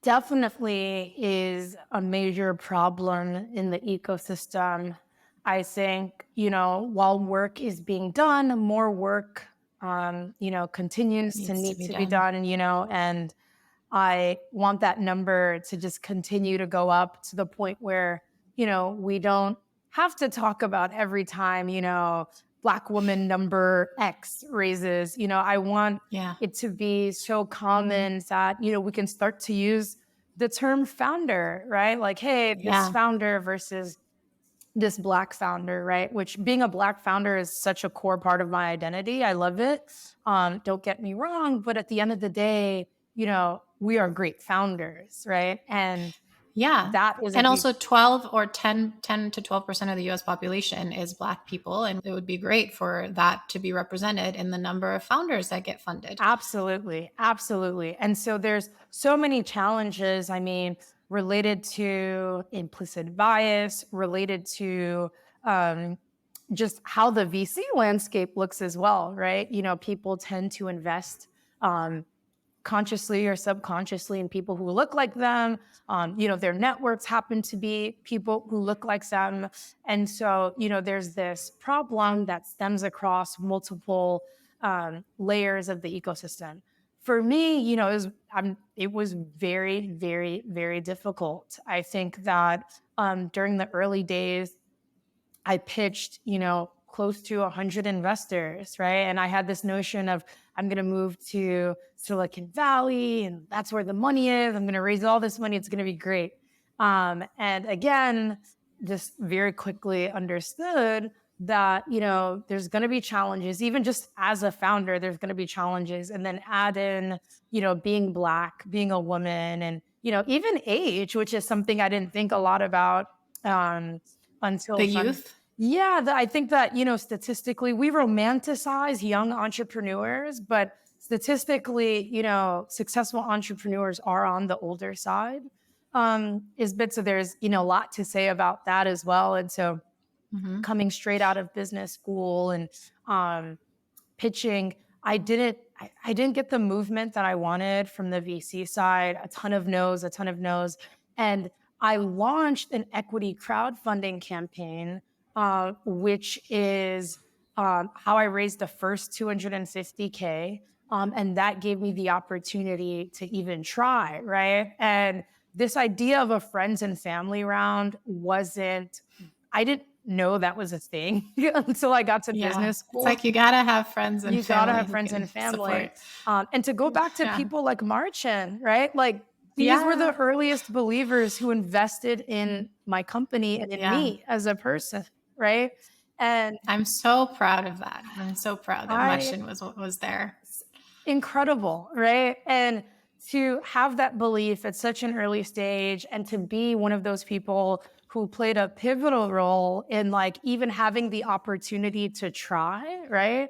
Speaker 1: definitely is a major problem in the ecosystem. I think, while work is being done, more work, continues to
Speaker 2: Needs to
Speaker 1: need
Speaker 2: be
Speaker 1: to be
Speaker 2: done.
Speaker 1: done, and I want that number to just continue to go up to the point where, we don't have to talk about every time, Black woman number X raises. I want
Speaker 2: Yeah.
Speaker 1: it to be so common that, we can start to use the term founder, right? Like, hey, this
Speaker 2: Yeah.
Speaker 1: founder versus this Black founder, right? Which, being a Black founder is such a core part of my identity. I love it. Don't get me wrong, but at the end of the day, we are great founders, right? And
Speaker 2: Yeah.
Speaker 1: That is a
Speaker 2: And
Speaker 1: huge.
Speaker 2: also 12 or 10 to 12% of the US population is Black people. And it would be great for that to be represented in the number of founders that get funded.
Speaker 1: Absolutely. Absolutely. And so there's so many challenges, I mean, related to implicit bias, related to um, just how the VC landscape looks as well, right? People tend to invest um, consciously or subconsciously in people who look like them. Their networks happen to be people who look like them. And so, there's this problem that stems across multiple layers of the ecosystem. For me, it was very, very, very difficult. I think that during the early days, I pitched, close to 100 investors, right? And I had this notion of I'm going to move to Silicon Valley and that's where the money is. I'm going to raise all this money. It's going to be great. And again, just very quickly understood that, there's going to be challenges, even just as a founder, there's going to be challenges. And then add in, being Black, being a woman, and, even age, which is something I didn't think a lot about until
Speaker 2: The
Speaker 1: fun.
Speaker 2: youth?
Speaker 1: Yeah, I think that, statistically, we romanticize young entrepreneurs, but statistically, successful entrepreneurs are on the older side. So there's, a lot to say about that as well. And so
Speaker 2: Mm-hmm.
Speaker 1: coming straight out of business school and um, pitching, I didn't get the movement that I wanted from the VC side. A ton of no's, a ton of no's. And I launched an equity crowdfunding campaign, which is how I raised the first 250K. And that gave me the opportunity to even try, right? And this idea of a friends and family round I didn't know that was a thing until I got to
Speaker 2: Yeah.
Speaker 1: business
Speaker 2: It's
Speaker 1: school.
Speaker 2: like you got to have friends and
Speaker 1: You gotta
Speaker 2: family
Speaker 1: have
Speaker 2: who
Speaker 1: friends
Speaker 2: can
Speaker 1: and family.
Speaker 2: support.
Speaker 1: And to go back to
Speaker 2: Yeah.
Speaker 1: people like Marchin, right? Like these were the
Speaker 2: Yeah.
Speaker 1: earliest believers who invested in my company and in
Speaker 2: Yeah.
Speaker 1: me as a person, right? And
Speaker 2: I'm so proud of that. I'm so proud that
Speaker 1: I
Speaker 2: Martin was there.
Speaker 1: incredible, right? And to have that belief at such an early stage and to be one of those people who played a pivotal role in like even having the opportunity to try, right?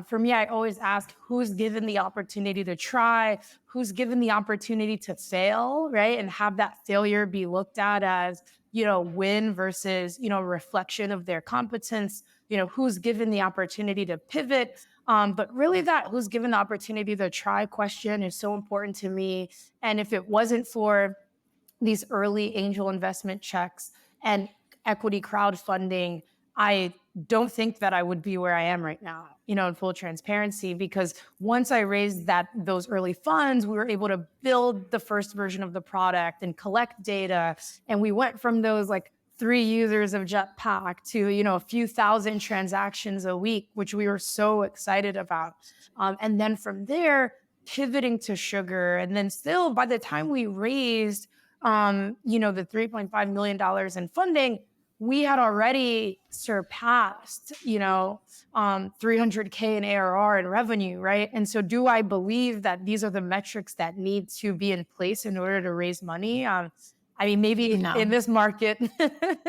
Speaker 1: For me, I always ask who's given the opportunity to try, who's given the opportunity to fail, right? And have that failure be looked at as, win versus, reflection of their competence, who's given the opportunity to pivot. But really, that who's given the opportunity to try question is so important to me. And if it wasn't for these early angel investment checks and equity crowdfunding, I don't think that I would be where I am right now, in full transparency, because once I raised those early funds, we were able to build the first version of the product and collect data. And we went from those like 3 users of Jetpack to, a few thousand transactions a week, which we were so excited about. And then from there, pivoting to sugar. And then still by the time we raised the $3.5 million in funding, we had already surpassed, 300K in ARR and revenue, right? And so do I believe that these are the metrics that need to be in place in order to raise money? Maybe
Speaker 2: No.
Speaker 1: in this market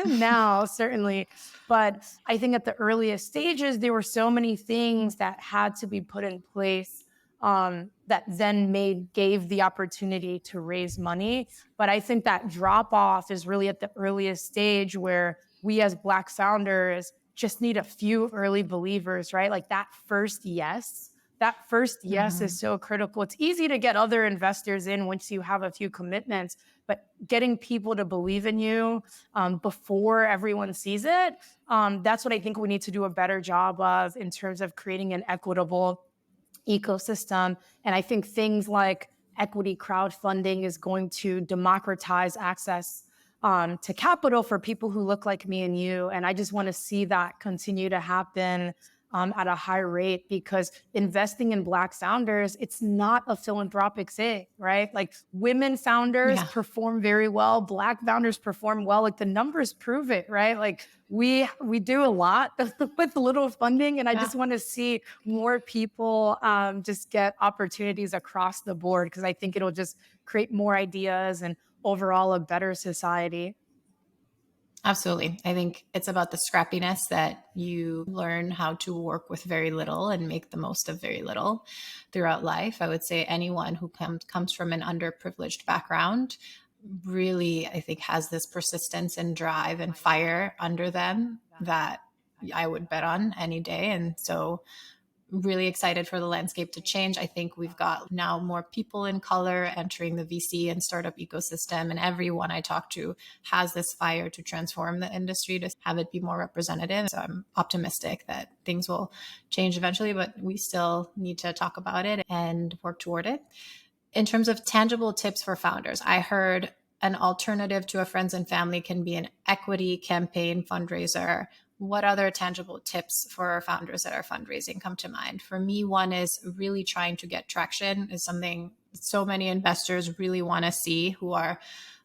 Speaker 1: now, certainly. But I think at the earliest stages, there were so many things that had to be put in place that then gave the opportunity to raise money. But I think that drop off is really at the earliest stage where we as Black founders just need a few early believers, right? Like that first yes. That first yes is so critical. It's easy to get other investors in once you have a few commitments, but getting people to believe in you before everyone sees it, that's what I think we need to do a better job of in terms of creating an equitable ecosystem. And I think things like equity crowdfunding is going to democratize access to capital for people who look like me and you. And I just want to see that continue to happen at a high rate, because investing in Black founders, it's not a philanthropic thing, right? Like women founders perform very well, Black founders perform well. Like the numbers prove it, right? Like we do a lot with little funding, and I just want to see more people just get opportunities across the board, because I think it'll just create more ideas and overall a better society.
Speaker 2: Absolutely. I think it's about the scrappiness that you learn how to work with very little and make the most of very little throughout life. I would say anyone who comes from an underprivileged background really, I think, has this persistence and drive and fire under them that I would bet on any day. And so really excited for the landscape to change. I think we've got now more people in color entering the VC and startup ecosystem, and everyone I talk to has this fire to transform the industry, to have it be more representative. So I'm optimistic that things will change eventually, but we still need to talk about it and work toward it. In terms of tangible tips for founders, I heard an alternative to a friends and family can be an equity campaign fundraiser. What other tangible tips for founders that are fundraising come to mind? For me, one is really trying to get traction, is something so many investors really want to see, who are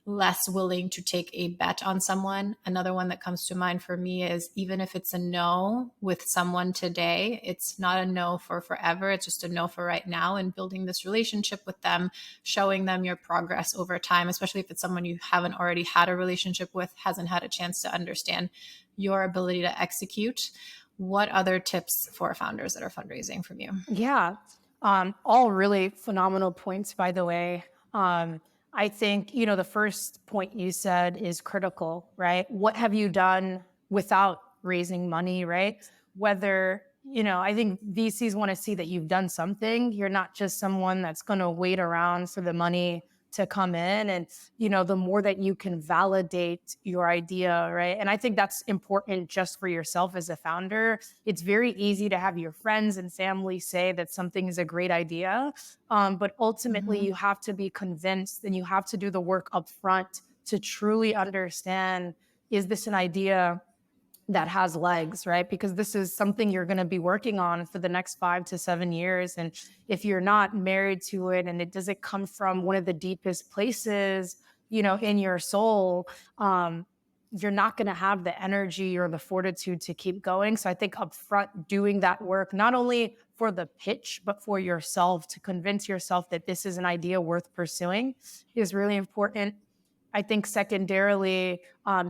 Speaker 2: less willing to take a bet on someone. Another one that comes to mind for me is, even if it's a no with someone today, it's not a no for forever. It's just a no for right now, and building this relationship with them, showing them your progress over time, especially if it's someone you haven't already had a relationship with, hasn't had a chance to understand your ability to execute. What other tips for founders that are fundraising from you?
Speaker 1: Yeah. All really phenomenal points, by the way. Um, I think, the first point you said is critical, right? What have you done without raising money, right? Whether, I think VCs want to see that you've done something. You're not just someone that's going to wait around for the money to come in. And, the more that you can validate your idea, right? And I think that's important just for yourself as a founder. It's very easy to have your friends and family say that something is a great idea. But ultimately,
Speaker 2: Mm-hmm.
Speaker 1: you have to be convinced and you have to do the work up front to truly understand, is this an idea that has legs, right? Because this is something you're going to be working on for the next 5 to 7 years. And if you're not married to it and it doesn't come from one of the deepest places, in your soul, you're not going to have the energy or the fortitude to keep going. So I think upfront doing that work, not only for the pitch, but for yourself, to convince yourself that this is an idea worth pursuing, is really important. I think secondarily,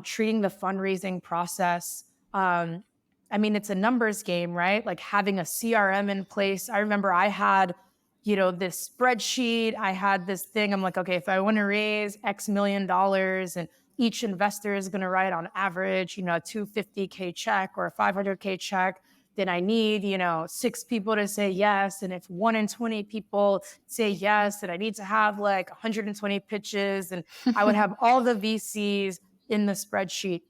Speaker 1: treating the fundraising process. Um, I mean, it's a numbers game, right? Like having a CRM in place. I remember I had, this spreadsheet. I had this thing. I'm like, okay, if I want to raise X million dollars, and each investor is going to write on average, a 250K check or a 500K check, then I need, 6 people to say yes. And if 1 in 20 people say yes, then I need to have like 120 pitches. And I would have all the VCs in the spreadsheet.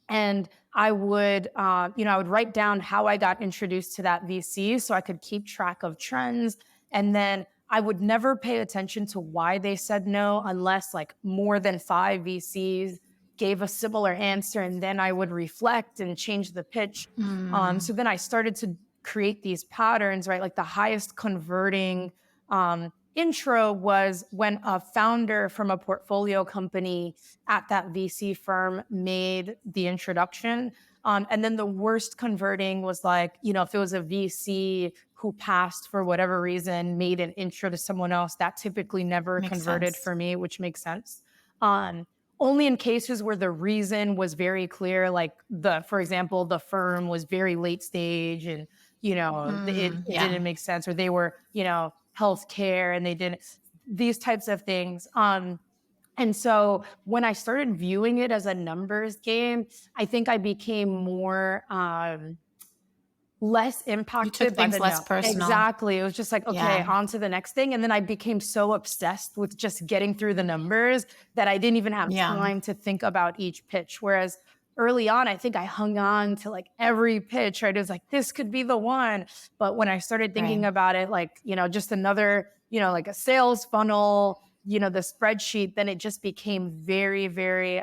Speaker 1: And I would write down how I got introduced to that VC so I could keep track of trends. And then I would never pay attention to why they said no unless like more than 5 VCs gave a similar answer. And then I would reflect and change the pitch.
Speaker 2: Mm,
Speaker 1: So then I started to create these patterns, right? Like the highest converting intro was when a founder from a portfolio company at that VC firm made the introduction. And then the worst converting was like, if it was a VC who passed for whatever reason, made an intro to someone else, that typically never
Speaker 2: makes
Speaker 1: converted
Speaker 2: sense.
Speaker 1: for me, which makes sense. Only in cases where the reason was very clear, like for example, the firm was very late stage and, it
Speaker 2: Yeah.
Speaker 1: didn't make sense, or they were, healthcare and they didn't, these types of things. And so when I started viewing it as a numbers game, I think I became more less
Speaker 2: You took
Speaker 1: impacted by
Speaker 2: things
Speaker 1: the
Speaker 2: less
Speaker 1: no.
Speaker 2: personal.
Speaker 1: Exactly. It was just like, okay,
Speaker 2: Yeah.
Speaker 1: on to the next thing. And then I became so obsessed with just getting through the numbers that I didn't even have
Speaker 2: Yeah.
Speaker 1: time to think about each pitch. Whereas early on, I think I hung on to like every pitch, right? It was like, this could be the one. But when I started thinking
Speaker 2: Right.
Speaker 1: about it, like, just another, like a sales funnel, the spreadsheet, then it just became very, very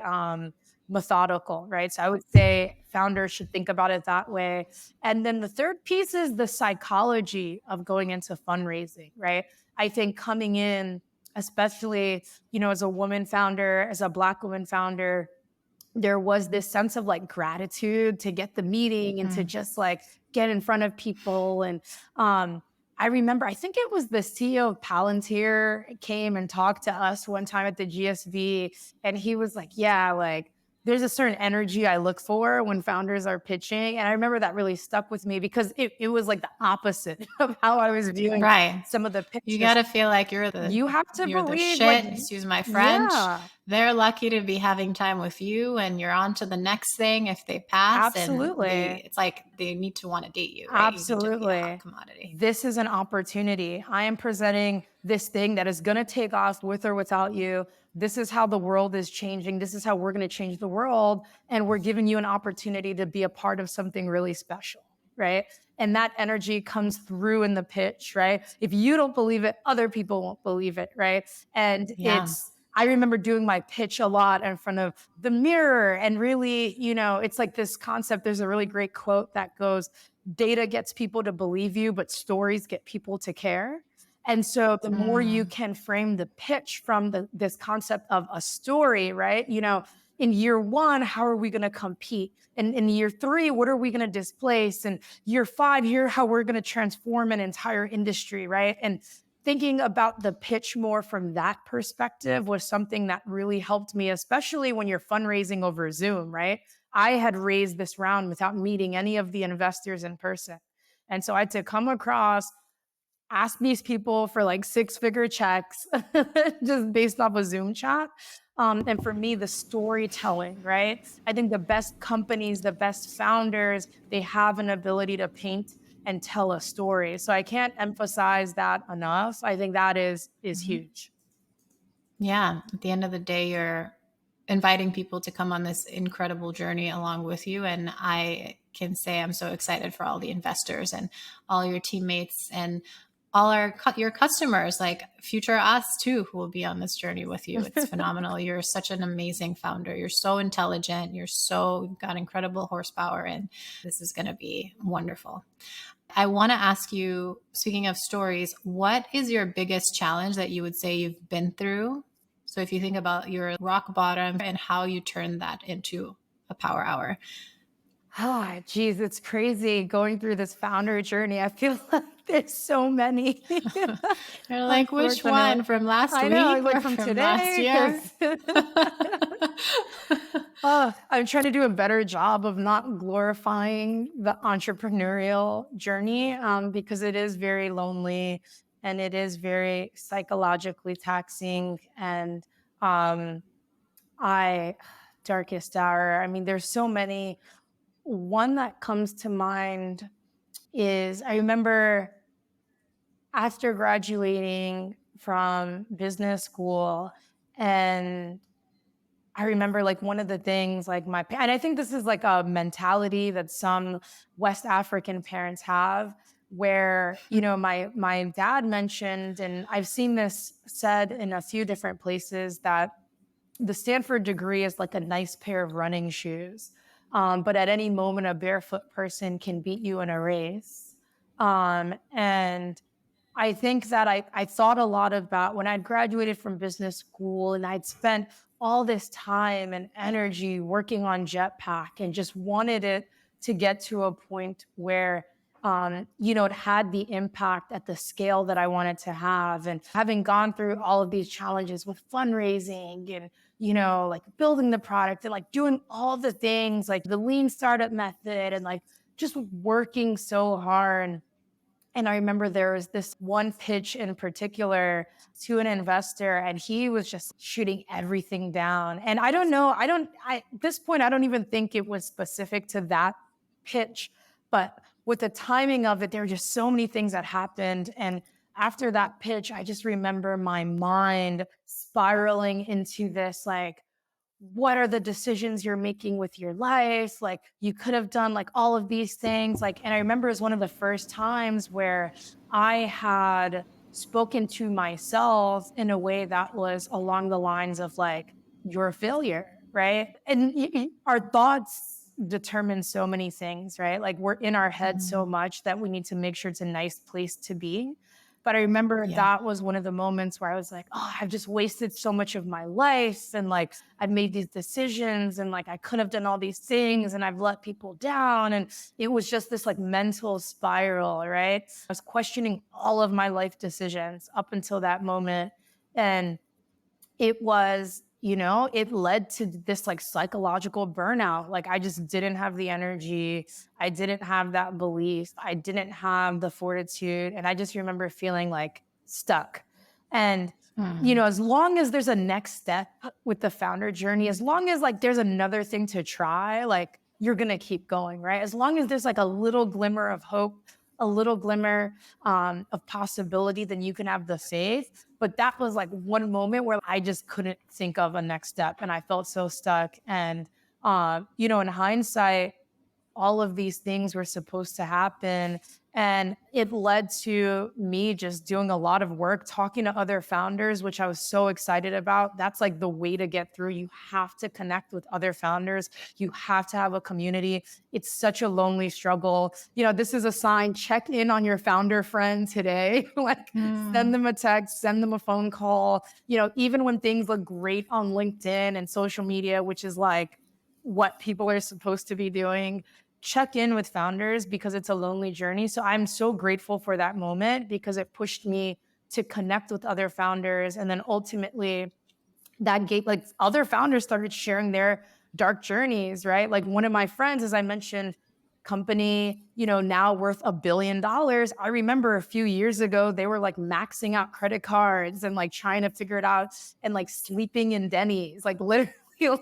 Speaker 1: methodical, right? So I would say founders should think about it that way. And then the third piece is the psychology of going into fundraising, right? I think coming in, especially, as a woman founder, as a Black woman founder, there was this sense of like gratitude to get the meeting and to
Speaker 2: Mm.
Speaker 1: just like get in front of people. And um, I remember, I think it was the CEO of Palantir came and talked to us one time at the GSV, and he was like, "Yeah, like there's a certain energy I look for when founders are pitching." And I remember that really stuck with me because it was like the opposite of how I was viewing
Speaker 2: Right.
Speaker 1: some of the
Speaker 2: You
Speaker 1: pitches.
Speaker 2: gotta feel like
Speaker 1: You have to
Speaker 2: you're the
Speaker 1: believe, like,
Speaker 2: shit, excuse my French.
Speaker 1: yeah,
Speaker 2: They're lucky to be having time with you, and you're on to the next thing if they pass, and
Speaker 1: absolutely.
Speaker 2: it's like they need to wanna date you, right? You need to be a hot
Speaker 1: Absolutely.
Speaker 2: commodity.
Speaker 1: This is an opportunity. I am presenting this thing that is going to take off with or without you. This is how the world is changing. This is how we're going to change the world. And we're giving you an opportunity to be a part of something really special. Right. And that energy comes through in the pitch. Right. If you don't believe it, other people won't believe it. Right. And
Speaker 2: Yeah.
Speaker 1: I remember doing my pitch a lot in front of the mirror and really, it's like this concept. There's a really great quote that goes, data gets people to believe you, but stories get people to care. And so the more you
Speaker 2: Mm.
Speaker 1: can frame the pitch from this concept of a story, right? In year one, how are we going to compete? And in year three, what are we going to displace? And year five, here, how we're going to transform an entire industry, right? And thinking about the pitch more from that perspective was something that really helped me, especially when you're fundraising over Zoom, right? I had raised this round without meeting any of the investors in person. And so I had to come across, ask these people for like six-figure checks just based off a Zoom chat. And for me, the storytelling, right? I think the best companies, the best founders, they have an ability to paint and tell a story. So I can't emphasize that enough. I think that is
Speaker 2: Mhm.
Speaker 1: huge.
Speaker 2: Yeah, at the end of the day, you're inviting people to come on this incredible journey along with you. And I can say I'm so excited for all the investors and all your teammates and all your customers, like future us too, who will be on this journey with you. It's phenomenal. You're such an amazing founder. You're so intelligent. You've got incredible horsepower, and this is going to be wonderful. I want to ask you, speaking of stories, what is your biggest challenge that you would say you've been through? So if you think about your rock bottom and how you turn that into a power hour.
Speaker 1: Oh, geez, it's crazy going through this founder journey. I feel like there's so many,
Speaker 2: You're like, which
Speaker 1: unfortunately.
Speaker 2: one from last
Speaker 1: I know,
Speaker 2: week
Speaker 1: like
Speaker 2: or
Speaker 1: from
Speaker 2: from last
Speaker 1: today,
Speaker 2: year?
Speaker 1: because I'm trying to do a better job of not glorifying the entrepreneurial journey, because it is very lonely and it is very psychologically taxing. And um, I, darkest hour, I mean, there's so many. One that comes to mind is I remember after graduating from business school, and I remember like one of the things like and I think this is like a mentality that some West African parents have where, my dad mentioned, and I've seen this said in a few different places, that the Stanford degree is like a nice pair of running shoes. But at any moment, a barefoot person can beat you in a race. And I think that I thought a lot about when I'd graduated from business school and I'd spent all this time and energy working on Jetpack and just wanted it to get to a point where, it had the impact at the scale that I wanted to have. And having gone through all of these challenges with fundraising and, like building the product and like doing all the things like the lean startup method and like just working so hard. And I remember there was this one pitch in particular to an investor, and he was just shooting everything down. And I don't know, at this point, I don't even think it was specific to that pitch, but with the timing of it, there were just so many things that happened. And after that pitch, I just remember my mind spiraling into this like, what are the decisions you're making with your life? Like you could have done like all of these things. Like, and I remember it was one of the first times where I had spoken to myself in a way that was along the lines of like, you're a failure, right? And our thoughts determine so many things, right? Like we're in our head so
Speaker 2: Mhm.
Speaker 1: much that we need to make sure it's a nice place to be. But I remember
Speaker 2: Yeah.
Speaker 1: that was one of the moments where I was like, oh, I've just wasted so much of my life. And like, I've made these decisions and like, I could have done all these things and I've let people down. And it was just this like mental spiral, right? I was questioning all of my life decisions up until that moment. And it was, it led to this like psychological burnout. Like I just didn't have the energy. I didn't have that belief. I didn't have the fortitude. And I just remember feeling like stuck. And,
Speaker 2: Mm.
Speaker 1: as long as there's a next step with the founder journey, as long as like there's another thing to try, like you're going to keep going, right? As long as there's like a little glimmer of hope, a little glimmer of possibility, then you can have the faith. But that was like one moment where I just couldn't think of a next step and I felt so stuck. And, in hindsight, all of these things were supposed to happen. And it led to me just doing a lot of work, talking to other founders, which I was so excited about. That's like the way to get through. You have to connect with other founders. You have to have a community. It's such a lonely struggle. This is a sign, check in on your founder friend today. Like send
Speaker 2: Mm.
Speaker 1: them a text, send them a phone call. Even when things look great on LinkedIn and social media, which is like what people are supposed to be doing, check in with founders because it's a lonely journey. So I'm so grateful for that moment because it pushed me to connect with other founders. And then ultimately, that gave like other founders started sharing their dark journeys, right? Like one of my friends, as I mentioned, company, now worth $1 billion. I remember a few years ago, they were like maxing out credit cards and like trying to figure it out and like sleeping in Denny's, like literally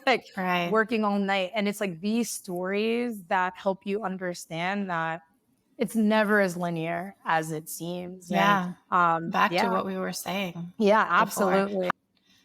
Speaker 1: like
Speaker 2: Right.
Speaker 1: working all night. And it's like these stories that help you understand that it's never as linear as it seems. And
Speaker 2: Yeah. Back to
Speaker 1: yeah,
Speaker 2: what we were saying
Speaker 1: yeah,
Speaker 2: before.
Speaker 1: absolutely.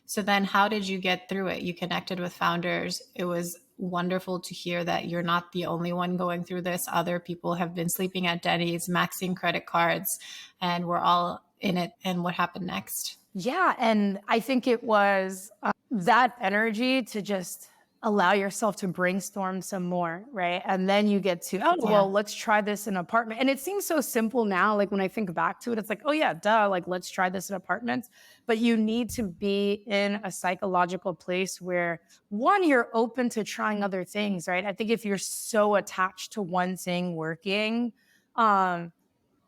Speaker 2: So then how did you get through it? You connected with founders. It was wonderful to hear that you're not the only one going through this. Other people have been sleeping at Denny's, maxing credit cards, and we're all in it. And what happened next?
Speaker 1: Yeah. And I think it was that energy to just allow yourself to brainstorm some more, right? And then you get to, oh,
Speaker 2: Yeah.
Speaker 1: well, let's try this in apartment. And it seems so simple now. Like when I think back to it, it's like, oh, yeah, duh, like let's try this in apartments. But you need to be in a psychological place where, one, you're open to trying other things, right? I think if you're so attached to one thing working, um,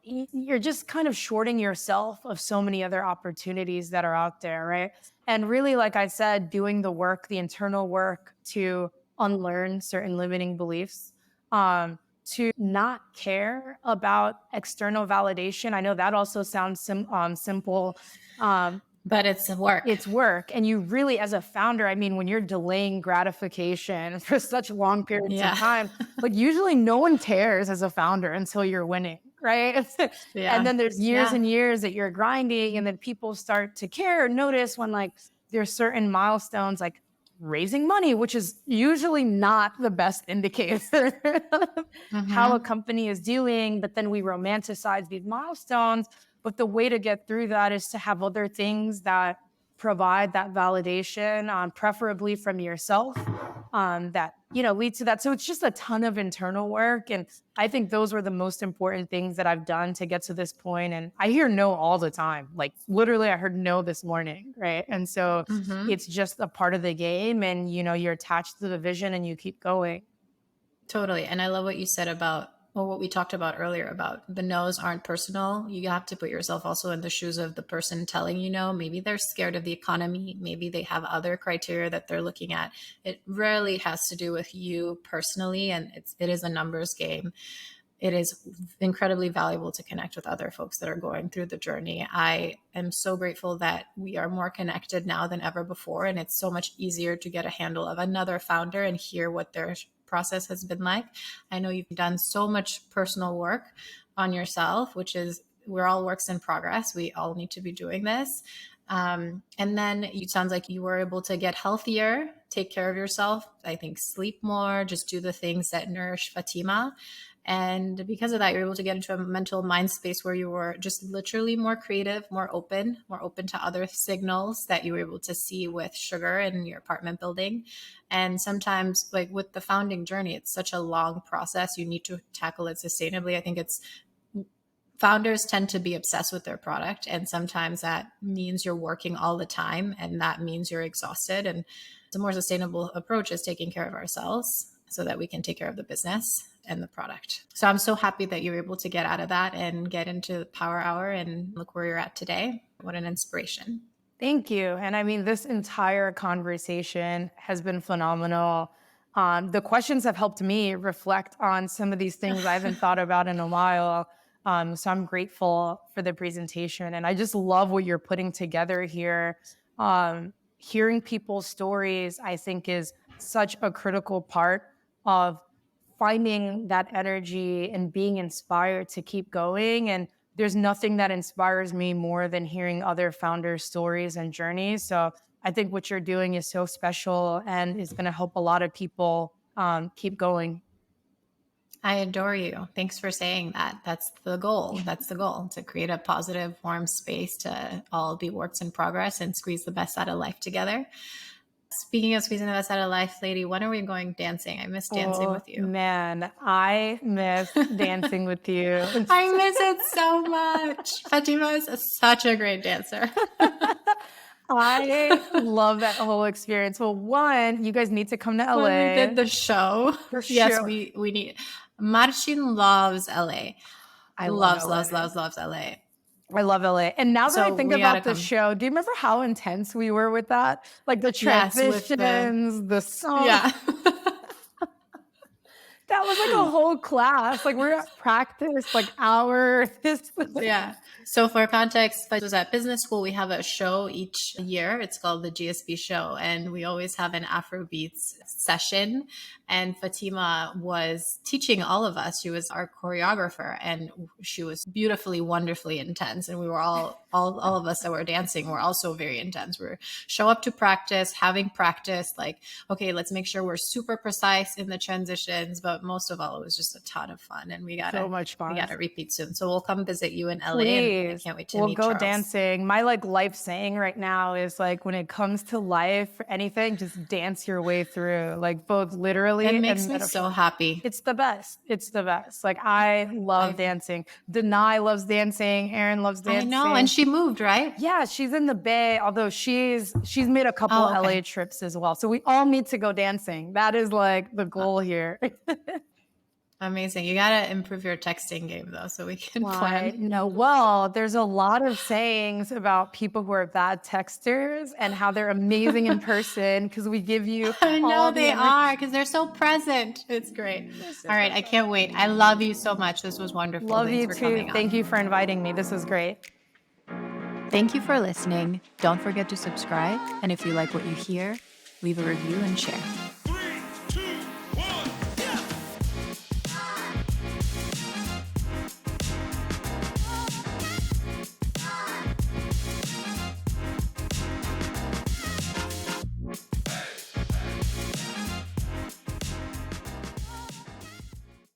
Speaker 1: you're just kind of shorting yourself of so many other opportunities that are out there, right? And really, like I said, doing the work, the internal work to unlearn certain limiting beliefs, to not care about external validation. I know that also sounds simple. Um,
Speaker 2: But it's work.
Speaker 1: it's work. And you really, as a founder, I mean, when you're delaying gratification for such long periods of
Speaker 2: Yeah.
Speaker 1: time, like usually no one cares as a founder until you're winning, right? And
Speaker 2: Yeah.
Speaker 1: then there's years
Speaker 2: Yeah.
Speaker 1: and years that you're grinding, and then people start to care or notice when like there's certain milestones like raising money, which is usually not the best indicator of how a
Speaker 2: Mm-hmm.
Speaker 1: company is doing. But then we romanticize these milestones, but the way to get through that is to have other things that provide that validation, preferably from yourself, that lead to that. So it's just a ton of internal work, and I think those were the most important things that I've done to get to this point. And I hear no all the time. Like literally, I heard no this morning, right? And so
Speaker 2: Mm-hmm.
Speaker 1: it's just a part of the game, and you're attached to the vision, and you keep going.
Speaker 2: Totally. And I love what you said about, well, what we talked about earlier about the no's aren't personal. You have to put yourself also in the shoes of the person telling you no. Maybe they're scared of the economy. Maybe they have other criteria that they're looking at. It rarely has to do with you personally. And it is a numbers game. It is incredibly valuable to connect with other folks that are going through the journey. I am so grateful that we are more connected now than ever before. And it's so much easier to get a handle of another founder and hear what their process has been like. I know you've done so much personal work on yourself, which is, we're all works in progress. We all need to be doing this. And then it sounds like you were able to get healthier, take care of yourself. I think sleep more, just do the things that nourish Fatima. And because of that, you're able to get into a mental mind space where you were just literally more creative, more open to other signals that you were able to see with sugar in your apartment building. And sometimes, like with the founding journey, it's such a long process. You need to tackle it sustainably. I think it's Founders tend to be obsessed with their product, and sometimes that means you're working all the time, and that means you're exhausted. And the more sustainable approach is taking care of ourselves so that we can take care of the business and the product. So I'm so happy that you're able to get out of that and get into the Power Hour and look where you're at today. What an inspiration.
Speaker 1: Thank you. And I mean, this entire conversation has been phenomenal. The questions have helped me reflect on some of these things I haven't thought about in a while. So I'm grateful for the presentation. And I just love what you're putting together here. Hearing people's stories, I think, is such a critical part of finding that energy and being inspired to keep going. And there's nothing that inspires me more than hearing other founders' stories and journeys. So I think what you're doing is so special and is going to help a lot of people keep going.
Speaker 2: I adore you. Thanks for saying that. That's the goal. That's the goal, to create a positive, warm space to all be works in progress and squeeze the best out of life together. Speaking of squeezing the best out of life, lady, when are we going dancing? I miss dancing with you.
Speaker 1: Man, I miss dancing with you.
Speaker 2: I miss it so much. Fatima is such a great dancer.
Speaker 1: I love that whole experience. Well, one, you guys need to come to LA.
Speaker 2: When we did the show.
Speaker 1: For
Speaker 2: Yes,
Speaker 1: sure.
Speaker 2: we need. Marcin loves LA.
Speaker 1: I
Speaker 2: Loves
Speaker 1: love
Speaker 2: LA.
Speaker 1: I love LA. And now that
Speaker 2: So
Speaker 1: I think
Speaker 2: we gotta
Speaker 1: about the
Speaker 2: come.
Speaker 1: show, do you remember how intense we were with that? Like the
Speaker 2: Yes, with
Speaker 1: transitions, the song.
Speaker 2: Yeah.
Speaker 1: That was like a whole class. Like we're at practice, like hours.
Speaker 2: Yeah. So for context, I was at business school. We have a show each year. It's called the GSB show. And we always have an Afrobeats session. And Fatima was teaching all of us. She was our choreographer, and she was beautifully, wonderfully intense. And we were all of us that were dancing were also very intense. We show up to practice, having practice, like, okay, let's make sure we're super precise in the transitions. But most of all, it was just a ton of fun. And we
Speaker 1: So much fun.
Speaker 2: we gotta repeat soon. So we'll come visit you in LA.
Speaker 1: Please.
Speaker 2: And I can't wait to
Speaker 1: We'll
Speaker 2: meet
Speaker 1: go
Speaker 2: Charles.
Speaker 1: dancing. My like life saying right now is like, when it comes to life or anything, just dance your way through, like both literally
Speaker 2: It makes
Speaker 1: and
Speaker 2: me so happy.
Speaker 1: It's the best. It's the best. Like I love dancing. Denai loves dancing. Erin loves dancing.
Speaker 2: I know. And she moved, right?
Speaker 1: Yeah, she's in the Bay, although she's made a couple LA trips as well. So we all need to go dancing. That is like the goal here.
Speaker 2: Amazing. You got to improve your texting game, though, so we can plan.
Speaker 1: No, well, there's a lot of sayings about people who are bad texters and how they're amazing in person because we give you.
Speaker 2: I know they are, because they're so present. It's great. All right. I can't wait. I love you so much. This was wonderful.
Speaker 1: Love
Speaker 2: Thanks
Speaker 1: you
Speaker 2: for
Speaker 1: too.
Speaker 2: coming on.
Speaker 1: Thank you for inviting me. This was great.
Speaker 2: Thank you for listening. Don't forget to subscribe. And if you like what you hear, leave a review and share.